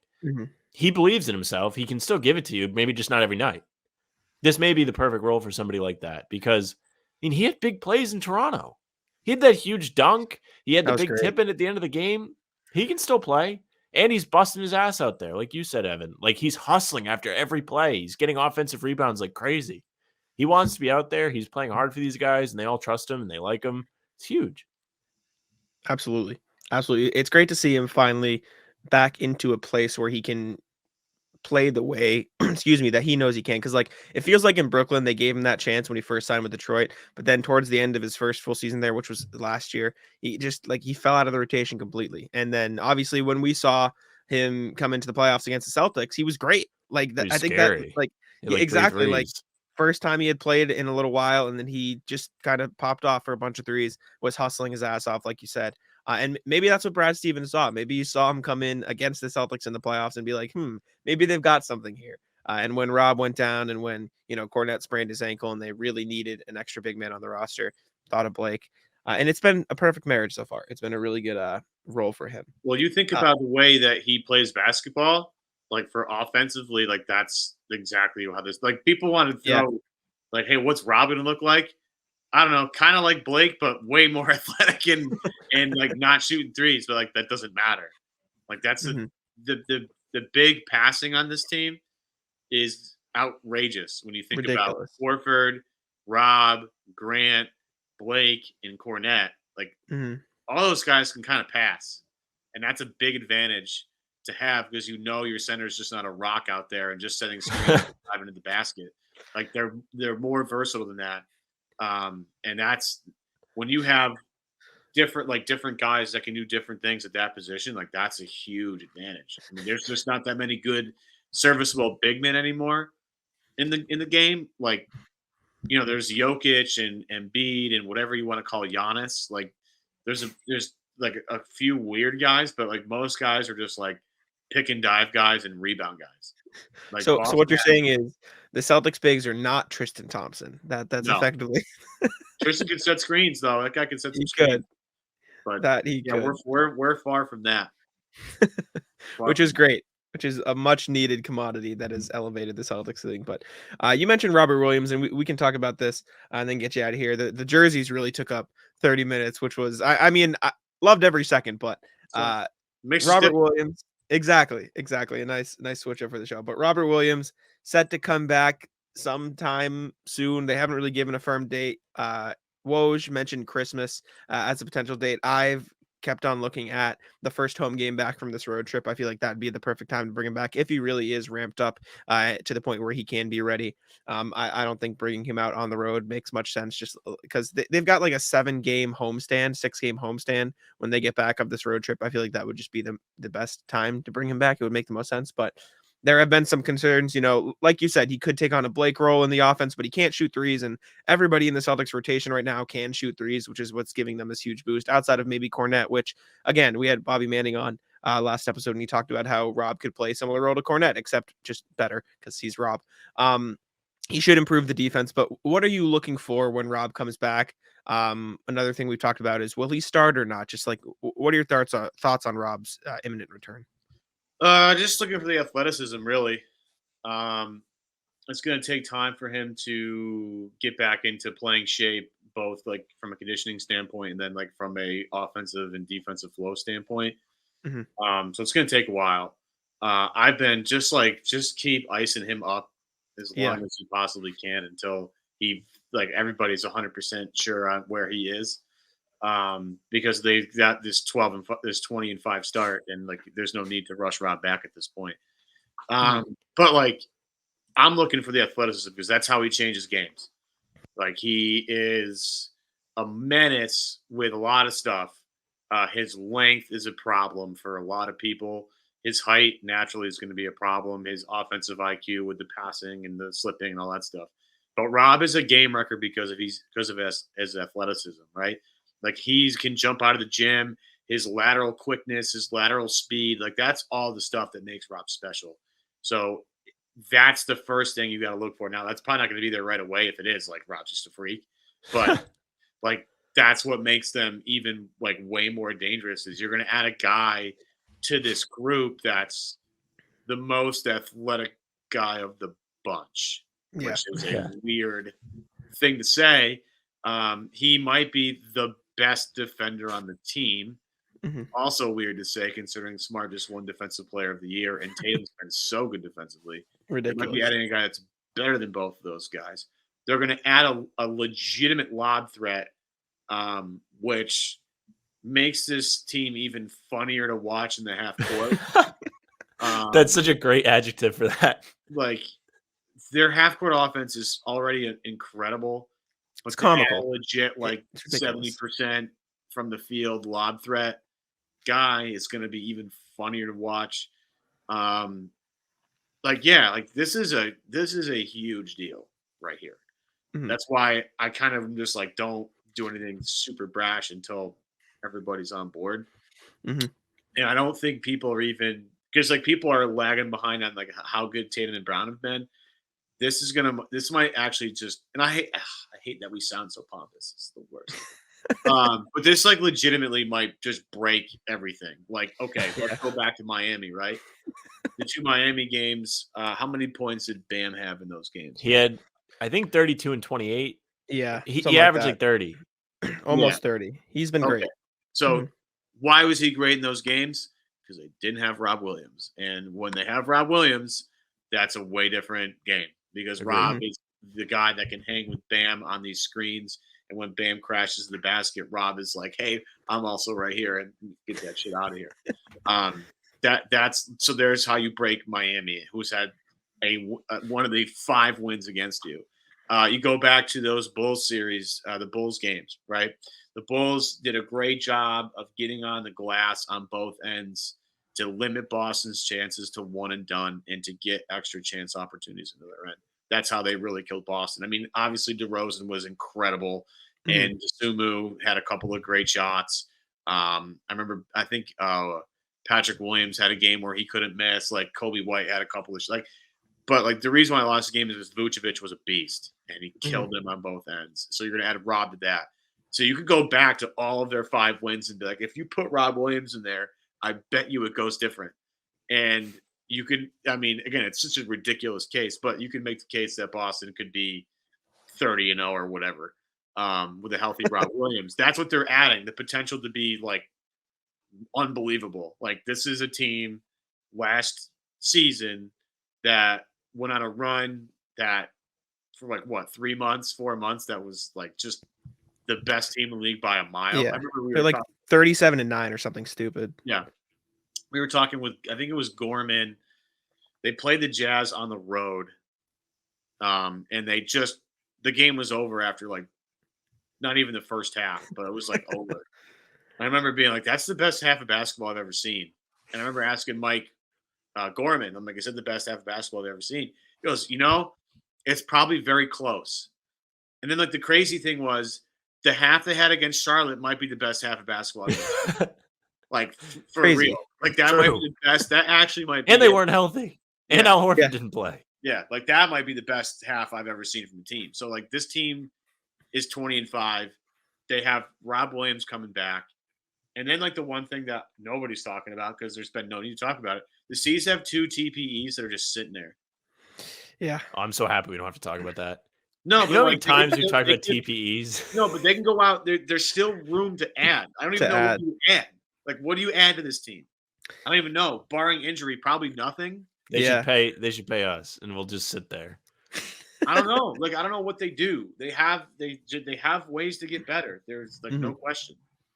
he believes in himself. He can still give it to you, maybe just not every night. This may be the perfect role for somebody like that, because I mean, he had big plays in Toronto. He had that huge dunk. He had the big tip in at the end of the game. He can still play. And he's busting his ass out there. Like you said, Evan, like he's hustling after every play. He's getting offensive rebounds like crazy. He wants to be out there. He's playing hard for these guys, and they all trust him and they like him. It's huge. Absolutely. It's great to see him finally back into a place where he can play the way, excuse me, that he knows he can. Because like it feels like in Brooklyn they gave him that chance when he first signed with Detroit, but then towards the end of his first full season there, which was last year, he just like he fell out of the rotation completely. And then obviously when we saw him come into the playoffs against the Celtics, he was great. Like that, I think scary. that like exactly like first time he had played in a little while, and then he just kind of popped off for a bunch of threes, was hustling his ass off, like you said. And maybe that's what Brad Stevens saw. Maybe you saw him come in against the Celtics in the playoffs and be like, maybe they've got something here. And when Rob went down, and when, you know, Cornette sprained his ankle and they really needed an extra big man on the roster, thought of Blake. And it's been a perfect marriage so far. It's been a really good role for him. Well, you think about the way that he plays basketball, like for offensively, like that's exactly how this, like people want to throw like, hey, what's Rob going to look like? I don't know, kind of like Blake, but way more athletic and like not shooting threes, but like that doesn't matter. Like that's the big passing on this team is outrageous when you think about Horford, Rob, Grant, Blake, and Cornette. Like all those guys can kind of pass, and that's a big advantage to have, because you know your center is just not a rock out there and just setting screens and driving into the basket. Like they're more versatile than that. And that's when you have different guys that can do different things at that position. Like that's a huge advantage. I mean, there's just not that many good serviceable big men anymore in the game. Like, you know, there's Jokic and Embiid and whatever you want to call Giannis. Like There's like a few weird guys, but like most guys are just like pick and dive guys and rebound guys. Like So Boston what you're has- saying is the Celtics bigs are not Tristan Thompson. That's No. effectively Tristan can set screens though. That guy can set some he screens. could. But That he yeah, could. we're far from that. Which is great, which is a much needed commodity that has elevated the Celtics thing. But you mentioned Robert Williams, and we can talk about this and then get you out of here. The jerseys really took up 30 minutes, which was, I mean, I loved every second, but Robert Williams, exactly. A nice switch up for the show. But Robert Williams set to come back sometime soon. They haven't really given a firm date. Woj mentioned Christmas as a potential date. I've kept on looking at the first home game back from this road trip. I feel like that'd be the perfect time to bring him back if he really is ramped up to the point where he can be ready. I don't think bringing him out on the road makes much sense, just because they've got like a 6-game homestand when they get back of this road trip. I feel like that would just be the best time to bring him back. It would make the most sense, but there have been some concerns, like you said, he could take on a Blake role in the offense, but he can't shoot threes. And everybody in the Celtics rotation right now can shoot threes, which is what's giving them this huge boost outside of maybe Cornette, which again, we had Bobby Manning on last episode and he talked about how Rob could play a similar role to Cornette, except just better because he's Rob. He should improve the defense, but what are you looking for when Rob comes back? Another thing we've talked about is, will he start or not? Just like, what are your thoughts on Rob's imminent return? Just looking for the athleticism, really. It's going to take time for him to get back into playing shape, both like from a conditioning standpoint and then like from a offensive and defensive flow standpoint. Mm-hmm. So it's going to take a while. I've been just keep icing him up as long as you possibly can until everybody's 100% sure on where he is. Because they've got this 20-5 start, and like there's no need to rush Rob back at this point. But like I'm looking for the athleticism because that's how he changes games. Like he is a menace with a lot of stuff. His length is a problem for a lot of people. His height naturally is going to be a problem. His offensive IQ with the passing and the slipping and all that stuff. But Rob is a game wrecker because of his athleticism, right? Like he can jump out of the gym, his lateral quickness, his lateral speed, like that's all the stuff that makes Rob special. So that's the first thing you got to look for. Now, that's probably not going to be there right away if it is like Rob's just a freak, but like that's what makes them even like way more dangerous is you're going to add a guy to this group that's the most athletic guy of the bunch, which is a weird thing to say. He might be the best defender on the team. Mm-hmm. Also weird to say considering Smart just won Defensive Player of the Year and Tatum's been so good defensively. Ridiculous. They might be adding a guy that's better than both of those guys. They're going to add a legitimate lob threat, which makes this team even funnier to watch in the half court. That's such a great adjective for that. Like their half court offense is already incredible. It's comical. Legit, like 70% from the field lob threat guy is going to be even funnier to watch. This is a huge deal right here. Mm-hmm. That's why I kind of just like don't do anything super brash until everybody's on board. Mm-hmm. And I don't think people are even because like people are lagging behind on like how good Tatum and Brown have been. This might actually just, and I hate that we sound so pompous. It's the worst. But this like legitimately might just break everything. Like, okay, let's go back to Miami, right? The 2 Miami games. How many points did Bam have in those games? He had, I think, 32 and 28. Yeah, he averaged like 30, almost 30. He's been great. So why was he great in those games? Because they didn't have Rob Williams, and when they have Rob Williams, that's a way different game. Because Rob is the guy that can hang with Bam on these screens. And when Bam crashes the basket, Rob is like, hey, I'm also right here and get that shit out of here. So there's how you break Miami, who's had one of the 5 wins against you. You go back to those Bulls series, the Bulls games, right? The Bulls did a great job of getting on the glass on both ends to limit Boston's chances to one and done and to get extra chance opportunities into their end. That's how they really killed Boston. I mean, obviously DeRozan was incredible and Sumu had a couple of great shots. I think Patrick Williams had a game where he couldn't miss. Like Kobe White had a couple of but like the reason why I lost the game is because Vucevic was a beast and he killed them on both ends. So you're going to add Rob to that. So you could go back to all of their 5 wins and be like, if you put Rob Williams in there, I bet you it goes different. And you could, I mean, again, it's such a ridiculous case, but you can make the case that Boston could be 30-0 or whatever with a healthy Rob Williams. That's what they're adding, the potential to be like unbelievable. Like this is a team last season that went on a run that for like what 3 months, 4 months, that was like just the best team in the league by a mile. Yeah. I remember we They're were like 37-9 or something stupid. Yeah. We were talking with, I think it was Gorman. They played the Jazz on the road. And the game was over after like not even the first half, but it was like over. I remember being like, that's the best half of basketball I've ever seen. And I remember asking Mike Gorman, I'm like, is it the best half of basketball I've ever seen? He goes, it's probably very close. And then like the crazy thing was the half they had against Charlotte might be the best half of basketball I've ever seen. Like for Crazy. real. Like that might be the best. That actually might be. And they weren't healthy. And Al Horford Yeah. didn't play. Yeah, like that might be the best half I've ever seen from the team. So like this team is 20-5. They have Rob Williams coming back. And then like the one thing that nobody's talking about because there's been no need to talk about it. The C's have 2 TPEs that are just sitting there. Yeah. Oh, I'm so happy we don't have to talk about that. No, You but know how like many times we've talked about TPEs? No, but they can go out. There's still room to add. I don't even know what you add. Like, what do you add to this team? I don't even know. Barring injury, probably nothing. They should pay us, and we'll just sit there. I don't know. Like, I don't know what they do. They have ways to get better. There's like no question.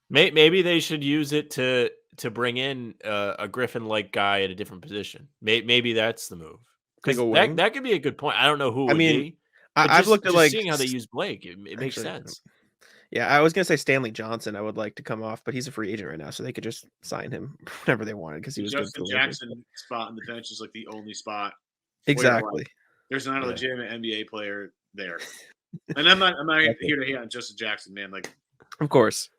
Maybe they should use it to bring in a Griffin-like guy at a different position. Maybe that's the move. Because that could be a good point. I don't know who it would be. I've looked at like seeing how they use Blake. It makes sense. Yeah, I was gonna say Stanley Johnson. I would like to come off, but he's a free agent right now, so they could just sign him whenever they wanted because he was Justin good. Jackson spot on the bench is like the only spot. Exactly. Like, there's not a legitimate NBA player there, and I'm not here to hate on Justin Jackson, man. Like, of course,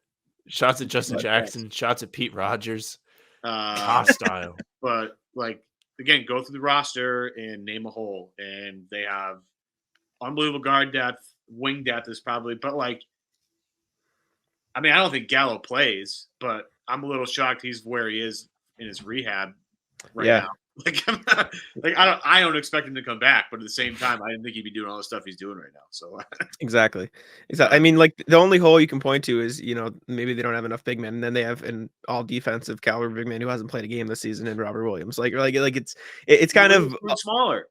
shots at Justin Jackson, shots at Pete Rogers, hostile. But like again, go through the roster and name a hole, and they have unbelievable guard depth, wing depth is probably, but like. I mean, I don't think Gallo plays, but I'm a little shocked he's where he is in his rehab right now. Like, I don't expect him to come back, but at the same time, I didn't think he'd be doing all the stuff he's doing right now. So exactly. I mean, like the only hole you can point to is maybe they don't have enough big men, and then they have an all defensive caliber big man who hasn't played a game this season in Robert Williams. Like it's kind of smaller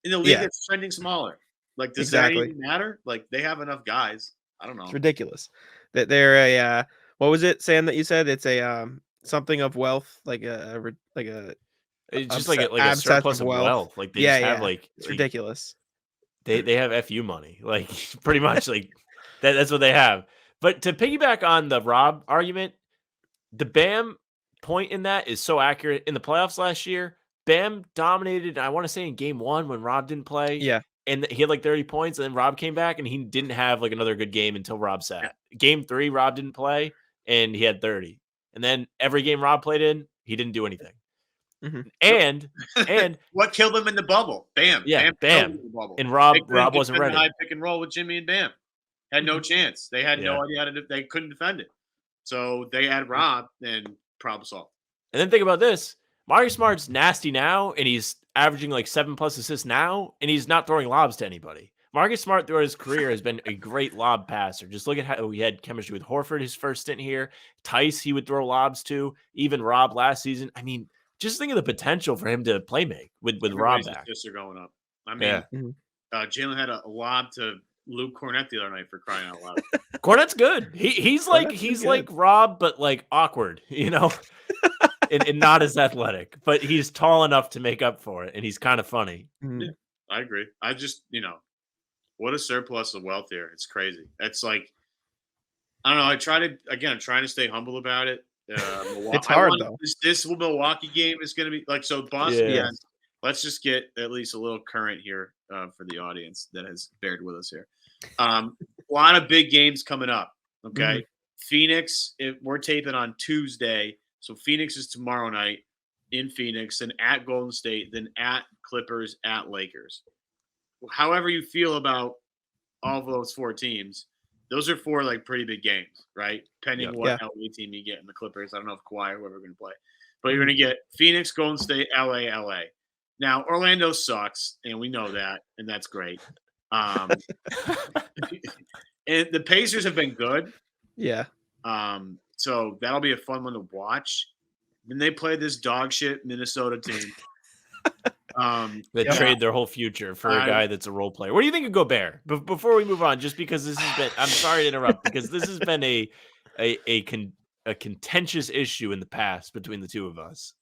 in the league. It's trending smaller. Like, does that even matter? Like, they have enough guys. I don't know. It's ridiculous that they're a what was it, Sam, that you said? It's a something of wealth, like it's just like a surplus of wealth. Like they just have like it's ridiculous. They have FU money, like pretty much like that's what they have. But to piggyback on the Rob argument, the Bam point in that is so accurate. In the playoffs last year, Bam dominated. I want to say in game 1 when Rob didn't play. Yeah. And he had like 30 points, and then Rob came back, and he didn't have like another good game until Rob sat. Game 3, Rob didn't play, and he had 30. And then every game Rob played in, he didn't do anything. And what killed him in the bubble? Bam. Yeah, Bam. In the bubble. And Rob wasn't ready. High pick and roll with Jimmy and Bam. Had no chance. They had no idea how to. They couldn't defend it. So they had Rob, and problem solved. And then think about this: Marcus Smart's nasty now, and he's averaging like 7+ assists now, and he's not throwing lobs to anybody. Marcus Smart throughout his career has been a great lob passer. Just look at how he had chemistry with Horford his first stint here. Tice, he would throw lobs to. Even Rob last season. I mean, just think of the potential for him to play make with Rob back. Assists are going up. I mean, Jaylen had a lob to Luke Cornett the other night, for crying out loud. Cornette's good. He's like Rob, but like awkward, and not as athletic, but he's tall enough to make up for it, and he's kind of funny. Yeah, I agree. I just, what a surplus of wealth here. It's crazy. It's like, I don't know. I'm trying to stay humble about it. It's hard though. This Milwaukee game is going to be like, so Boston. Yeah. Let's just get at least a little current here for the audience that has bared with us here. A lot of big games coming up. Okay. Phoenix, we're taping on Tuesday, so Phoenix is tomorrow night in Phoenix, then at Golden State, then at Clippers, at Lakers. However you feel about all of those 4 teams, those are 4 like pretty big games, right? Depending what LA team you get in the Clippers. I don't know if Kawhi or whoever going to play. But you're going to get Phoenix, Golden State, LA. Now, Orlando sucks, and we know that, and that's great. And the Pacers have been good. Yeah. So that'll be a fun one to watch. Then they play this dog shit Minnesota team. That trade their whole future for a guy that's a role player. What do you think of Gobert? Before we move on, just because this has been, I'm sorry to interrupt, because this has been a contentious issue in the past between the two of us.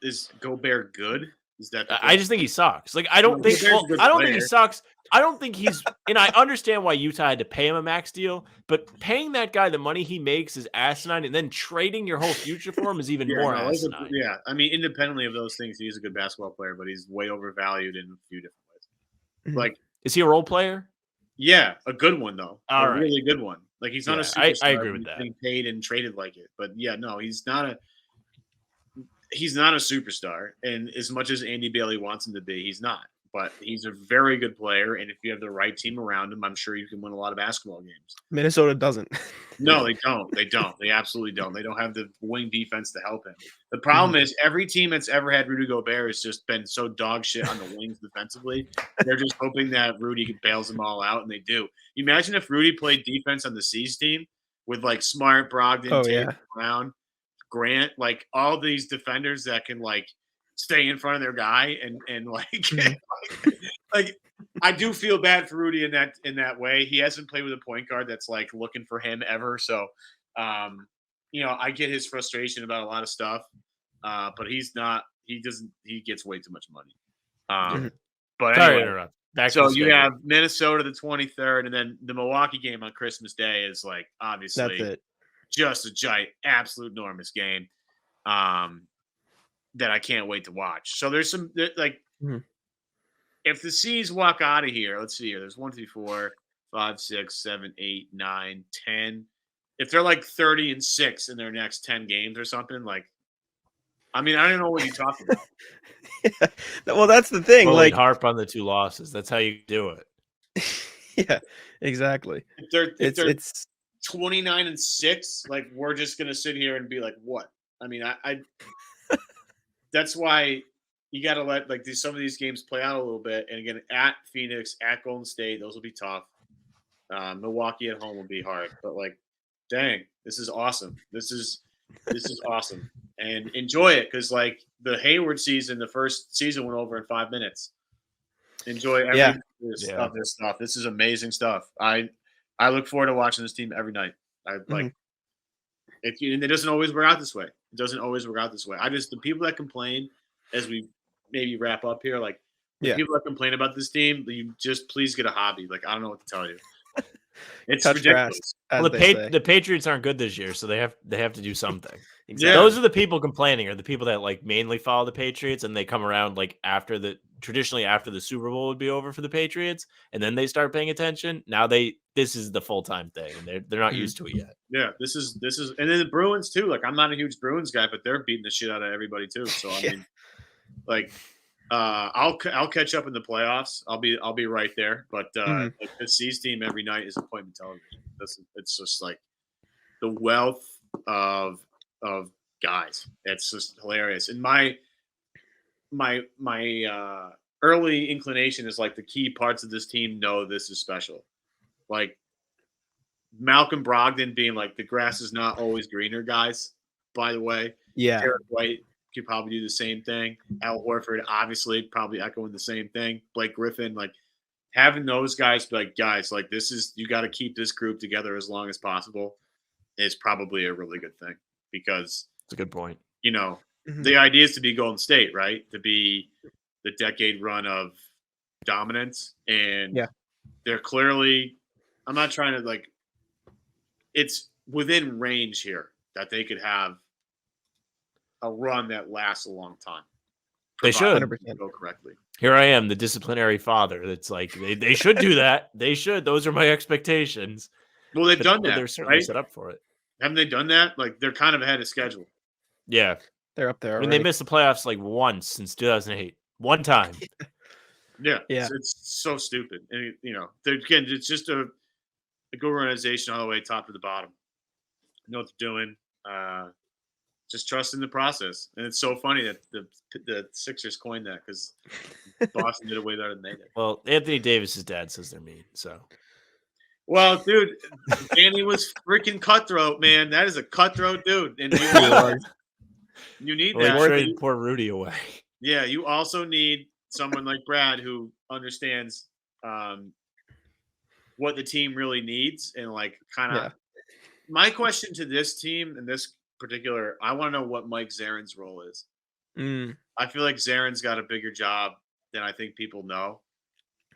Is Gobert good? Is that I just think he sucks. Like I don't think he sucks. I don't think he's, and I understand why Utah had to pay him a max deal, but paying that guy the money he makes is asinine, and then trading your whole future for him is even more asinine. I mean, independently of those things, he's a good basketball player, but he's way overvalued in a few different ways. Like, is he a role player? Yeah, a good one though. All right. Really good one. Like he's not a superstar. I agree with that. Being paid and traded like it, but yeah, no, he's not a superstar. And as much as Andy Bailey wants him to be, he's not. But he's a very good player, and if you have the right team around him, I'm sure you can win a lot of basketball games. Minnesota doesn't. No, they don't. They don't. They absolutely don't. They don't have the wing defense to help him. The problem is every team that's ever had Rudy Gobert has just been so dog shit on the wings defensively. They're just hoping that Rudy bails them all out, and they do. You imagine if Rudy played defense on the C's team with like Smart, Brogdon, Tatum, Brown, Grant, like all these defenders that can like stay in front of their guy and like, like I do feel bad for Rudy in that way. He hasn't played with a point guard that's like looking for him ever. So, I get his frustration about a lot of stuff, but he gets way too much money. But anyway, so you have Minnesota the 23rd, and then the Milwaukee game on Christmas Day is like obviously just a giant, absolute enormous game. That I can't wait to watch. So there's some if the C's walk out of here, let's see here. There's 1, 2, 4, 5, 6, 7, 8, 9, 10. If they're like 30-6 in their next 10 games or something, like, I mean, I don't know what you're talking about. Well, that's the thing. Like harp on the 2 losses. That's how you do it. Yeah, exactly. If they're 29-6, like we're just gonna sit here and be like, what? I mean, I that's why you got to let like some of these games play out a little bit. And again, at Phoenix, at Golden State, those will be tough. Milwaukee at home will be hard. But like, dang, this is awesome. This is awesome, and enjoy it because like the Hayward season, the first season went over in 5 minutes. Enjoy every of this stuff. This is amazing stuff. I look forward to watching this team every night. Like. It doesn't always work out this way. It doesn't always work out this way. The people that complain as we maybe wrap up here, like the people that complain about this team, you just please get a hobby. Like, I don't know what to tell you. It's ridiculous. Well, the Patriots aren't good this year, so they have to do something. Exactly. Yeah. Those are the people complaining, are the people that like mainly follow the Patriots, and they come around like traditionally after the Super Bowl would be over for the Patriots, and then they start paying attention. Now this is the full-time thing, and they're not used to it yet. Yeah, this is, and then the Bruins too. Like, I'm not a huge Bruins guy, but they're beating the shit out of everybody too. So I mean, like, I'll catch up in the playoffs. I'll be right there. But like the C's team every night is appointment television. It's just like the wealth of guys. It's just hilarious. And my early inclination is like the key parts of this team know this is special. Like Malcolm Brogdon being like the grass is not always greener, guys. By the way, Derek White could probably do the same thing. Al Horford obviously probably echoing the same thing. Blake Griffin, like having those guys be like, guys, like you got to keep this group together as long as possible is probably a really good thing because it's a good point. The idea is to be Golden State, right? To be the decade run of dominance. And they're clearly, I'm not trying to like, it's within range here that they could have a run that lasts a long time. They should go correctly. Here I am, the disciplinary father. That's like, they should do that. They should. Those are my expectations. Well, they've done They're that, certainly right? set up for it. Haven't they done that? Like they're kind of ahead of schedule. Yeah. They're up there I already. mean, they missed the playoffs like once since 2008. One time. Yeah. Yeah. It's so stupid. And, again, it's just a good organization all the way top to the bottom. Know what they're doing. Just trust in the process. And it's so funny that the Sixers coined that because Boston did it way better than they did. Well, Anthony Davis's dad says they're mean, so. Well, dude, Danny was freaking cutthroat, man. That is a cutthroat dude. And you need Well, that. he traded poor Rudy away. Yeah, you also need someone like Brad who understands what the team really needs and like kind of. Yeah. My question to this team and this particular, I want to know what Mike Zarin's role is. I feel like Zarin's got a bigger job than I think people know.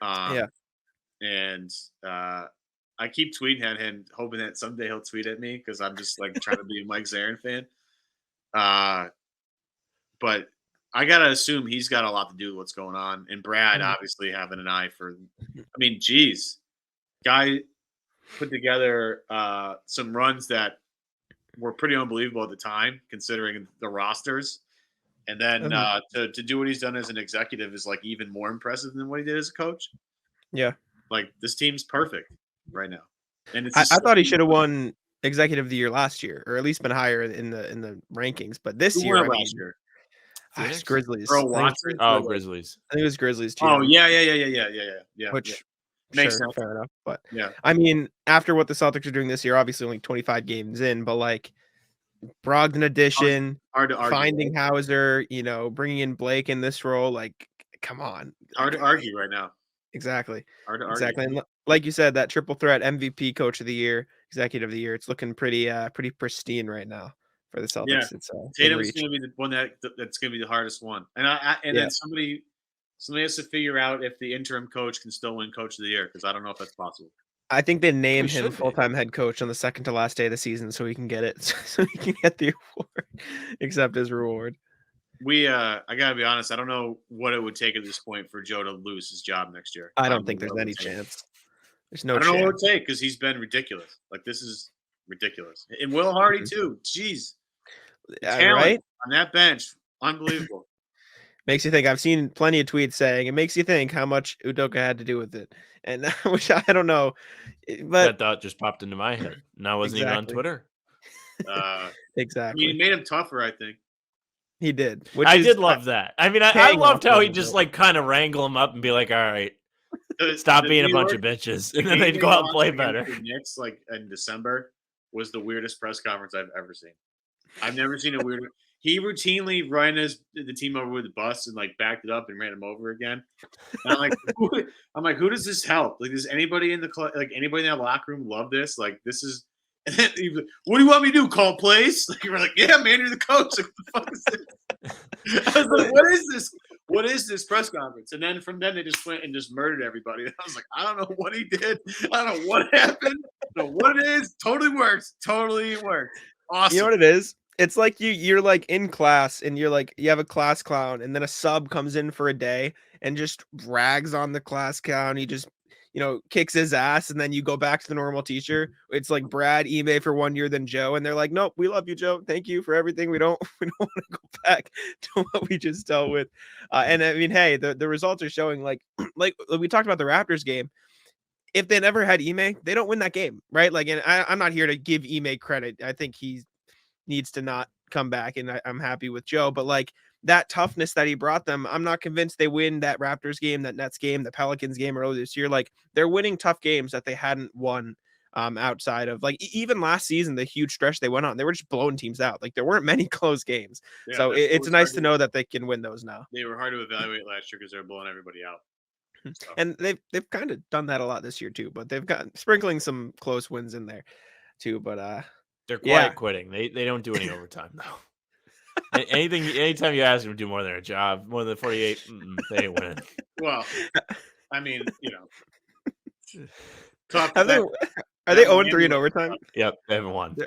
And I keep tweeting at him, hoping that someday he'll tweet at me because I'm just like trying to be a Mike Zarin fan. But I gotta assume he's got a lot to do with what's going on, and Brad obviously having an eye for. I mean, geez, guy put together some runs that were pretty unbelievable at the time, considering the rosters. And then to do what he's done as an executive is like even more impressive than what he did as a coach. Yeah, like this team's perfect right now. And it's I thought he should have won Executive of the Year last year, or at least been higher in the rankings. But this year, last year, it's Grizzlies. Earl Watson. Oh, Grizzlies. I think it was Grizzlies too. Oh yeah. Which makes sure, sense. fair enough. But Yeah, I mean, after what the Celtics are doing this year, obviously only 25 games in, but like Brogdon addition, hard to argue. finding Hauser, bringing in Blake in this role, like, come on. Hard to argue right now. Exactly. Hard to argue. Exactly. And like you said, that triple threat MVP, Coach of the Year, Executive of the Year, it's looking pretty pristine right now for the Celtics. Yeah. It's Tatum's going to be the one that's going to be the hardest one. And then somebody has to figure out if the interim coach can still win Coach of the Year, because I don't know if that's possible. I think they name He him should be. full-time head coach on the second to last day of the season so he can get it, so he can get the award, accept his reward. I gotta be honest, I don't know what it would take at this point for Joe to lose his job next year. I don't think there's any chance. There's no I don't chance. know what it would take because he's been ridiculous. Like, this is ridiculous. And Will Hardy too. Jeez. Talent Right? on that bench. Unbelievable. Makes you think. I've seen plenty of tweets saying it makes you think how much Udoka had to do with it, and which I don't know, but That thought just popped into my head. And I wasn't even on Exactly. Twitter. I exactly mean, it made him tougher, I think. he did. I did love that. I mean, I paying loved off how a he little just bit. like kind of wrangle him up and be like, all right, The- stop the being a New bunch York- of bitches. the And then game they'd they go out and lost play against better. the Knicks, like in December, was the weirdest press conference I've ever seen. I've never seen a weirder. He routinely ran the team over with the bus and like backed it up and ran him over again. And I'm like, who does this help? Like, does anybody in the anybody in that locker room love this? Like, this is. And then he was like, what do you want me to do? Call plays? Like, you were like, yeah, man, you're the coach. Like, what the fuck is this? I was like, what is this? What is this press conference? And then from then they just went and just murdered everybody. And I was like, I don't know what he did. I don't know what happened. I don't know what it is. Totally works. Totally works. Awesome. You know what it is? It's like you're like in class and you're like you have a class clown and then a sub comes in for a day and just rags on the class clown. He just kicks his ass and then you go back to the normal teacher. It's like Brad, Ime for 1 year, then Joe, and they're like, nope, we love you, Joe. Thank you for everything. We don't want to go back to what we just dealt with. And I mean, hey, the results are showing like we talked about the Raptors game. If they never had Ime, they don't win that game, right? Like, and I'm not here to give Ime credit. I think he needs to not come back, and I'm happy with Joe. But like that toughness that he brought them, I'm not convinced they win that Raptors game, that Nets game, the Pelicans game earlier this year. Like they're winning tough games that they hadn't won outside of like even last season, the huge stretch they went on. They were just blowing teams out. Like there weren't many close games. Yeah, so it's nice to know that they can win those now. They were hard to evaluate last year because they were blowing everybody out. So. And they've kind of done that a lot this year too, but they've got sprinkling some close wins in there too. But They're quiet quitting. They don't do any overtime though. Anytime you ask them to do more than their job, more than 48, they ain't winning. Well, I mean, tough. are they 0-3 in overtime? Yep, they haven't won. Yeah.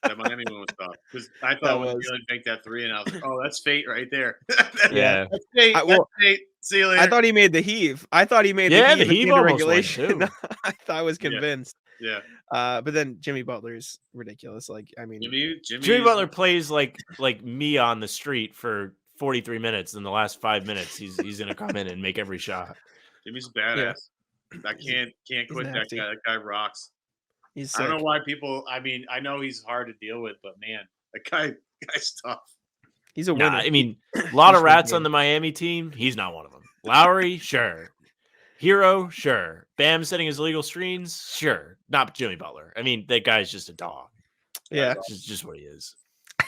That Miami one was tough because I thought when Jaylen make that three, and I was like, "Oh, that's fate right there." Yeah, that's fate. That's fate. See you later. I thought he made the heave. I thought he made the heave heave in the almost went, regulation. too. I was convinced. Yeah. But then Jimmy Butler's ridiculous. Like, I mean, Jimmy Butler plays like me on the street for 43 minutes. In the last 5 minutes, he's going to come in and make every shot. Jimmy's badass. I can't quit that guy. That guy rocks. He's sick. I don't know why people. I mean, I know he's hard to deal with, but man, that guy's tough. He's a winner. I mean, a lot of rats on the Miami team. He's not one of them. Lowry, sure. Hero, sure. Bam setting his illegal screens, sure. Not Jimmy Butler. I mean, that guy's just a dog. Yeah, it's just what he is.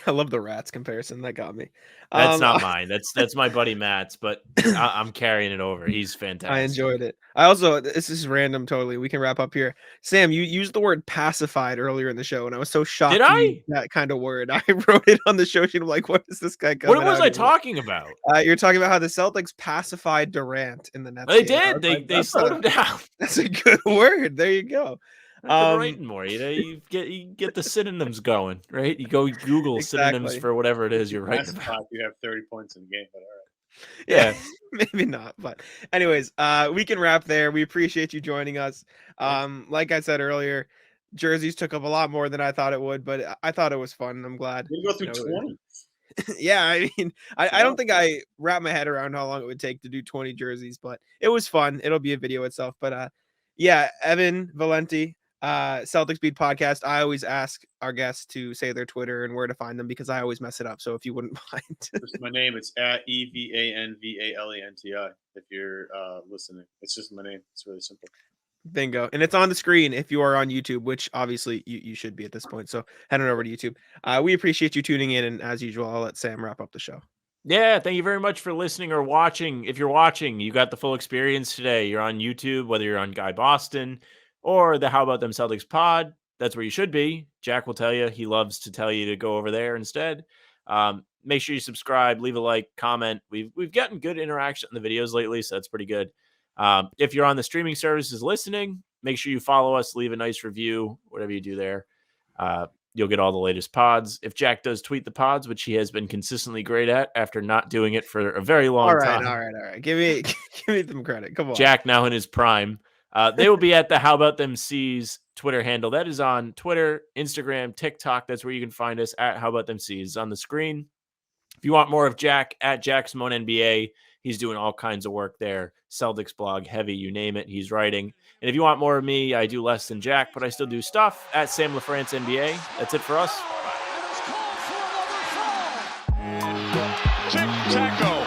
I love the rats comparison. That got me. That's not mine. That's my buddy Matt's, but I'm carrying it over. He's fantastic. I enjoyed it. I also, this is random totally. We can wrap up here. Sam, you used the word pacified earlier in the show, and I was so shocked. Did I? That kind of word. I wrote it on the show sheet. I'm like, what is this guy coming What was I talking about? You're talking about how the Celtics pacified Durant in the Nets. They did. They slowed him down. That's a good word. There you go. Writing more, you get the synonyms going, right? You go Google synonyms for whatever it is you're writing about. You have 30 points in the game, but all right. Yeah, maybe not. But anyways, we can wrap there. We appreciate you joining us. Like I said earlier, jerseys took up a lot more than I thought it would, but I thought it was fun. I'm glad. We go through 20. Yeah, I mean, I don't think I wrapped my head around how long it would take to do 20 jerseys, but it was fun. It'll be a video itself. But yeah, Evan Valenti. Celtics Beat podcast. I always ask our guests to say their Twitter and where to find them because I always mess it up. So if you wouldn't mind. It's my name. It's at EVANVALENTI. If you're listening, it's just my name. It's really simple. Bingo. And it's on the screen if you are on YouTube, which obviously you should be at this point. So head on over to YouTube. We appreciate you tuning in. And as usual, I'll let Sam wrap up the show. Yeah, thank you very much for listening or watching. If you're watching, you got the full experience today. You're on YouTube, whether you're on Guy Boston or the How About Them Celtics pod. That's where you should be. Jack will tell you. He loves to tell you to go over there instead. Make sure you subscribe, leave a like, comment. We've gotten good interaction in the videos lately, so that's pretty good. If you're on the streaming services listening, make sure you follow us, leave a nice review, whatever you do there. You'll get all the latest pods. If Jack does tweet the pods, which he has been consistently great at after not doing it for a very long time. All right. Give me some credit. Come on. Jack now in his prime. They will be at the How About Them C's Twitter handle. That is on Twitter, Instagram, TikTok. That's where you can find us at How About Them C's on the screen. If you want more of Jack, at Jack Simone NBA, he's doing all kinds of work there. Celtics blog, heavy, you name it, he's writing. And if you want more of me, I do less than Jack, but I still do stuff at Sam LaFrance NBA. That's it for us. Tic-tac-toe.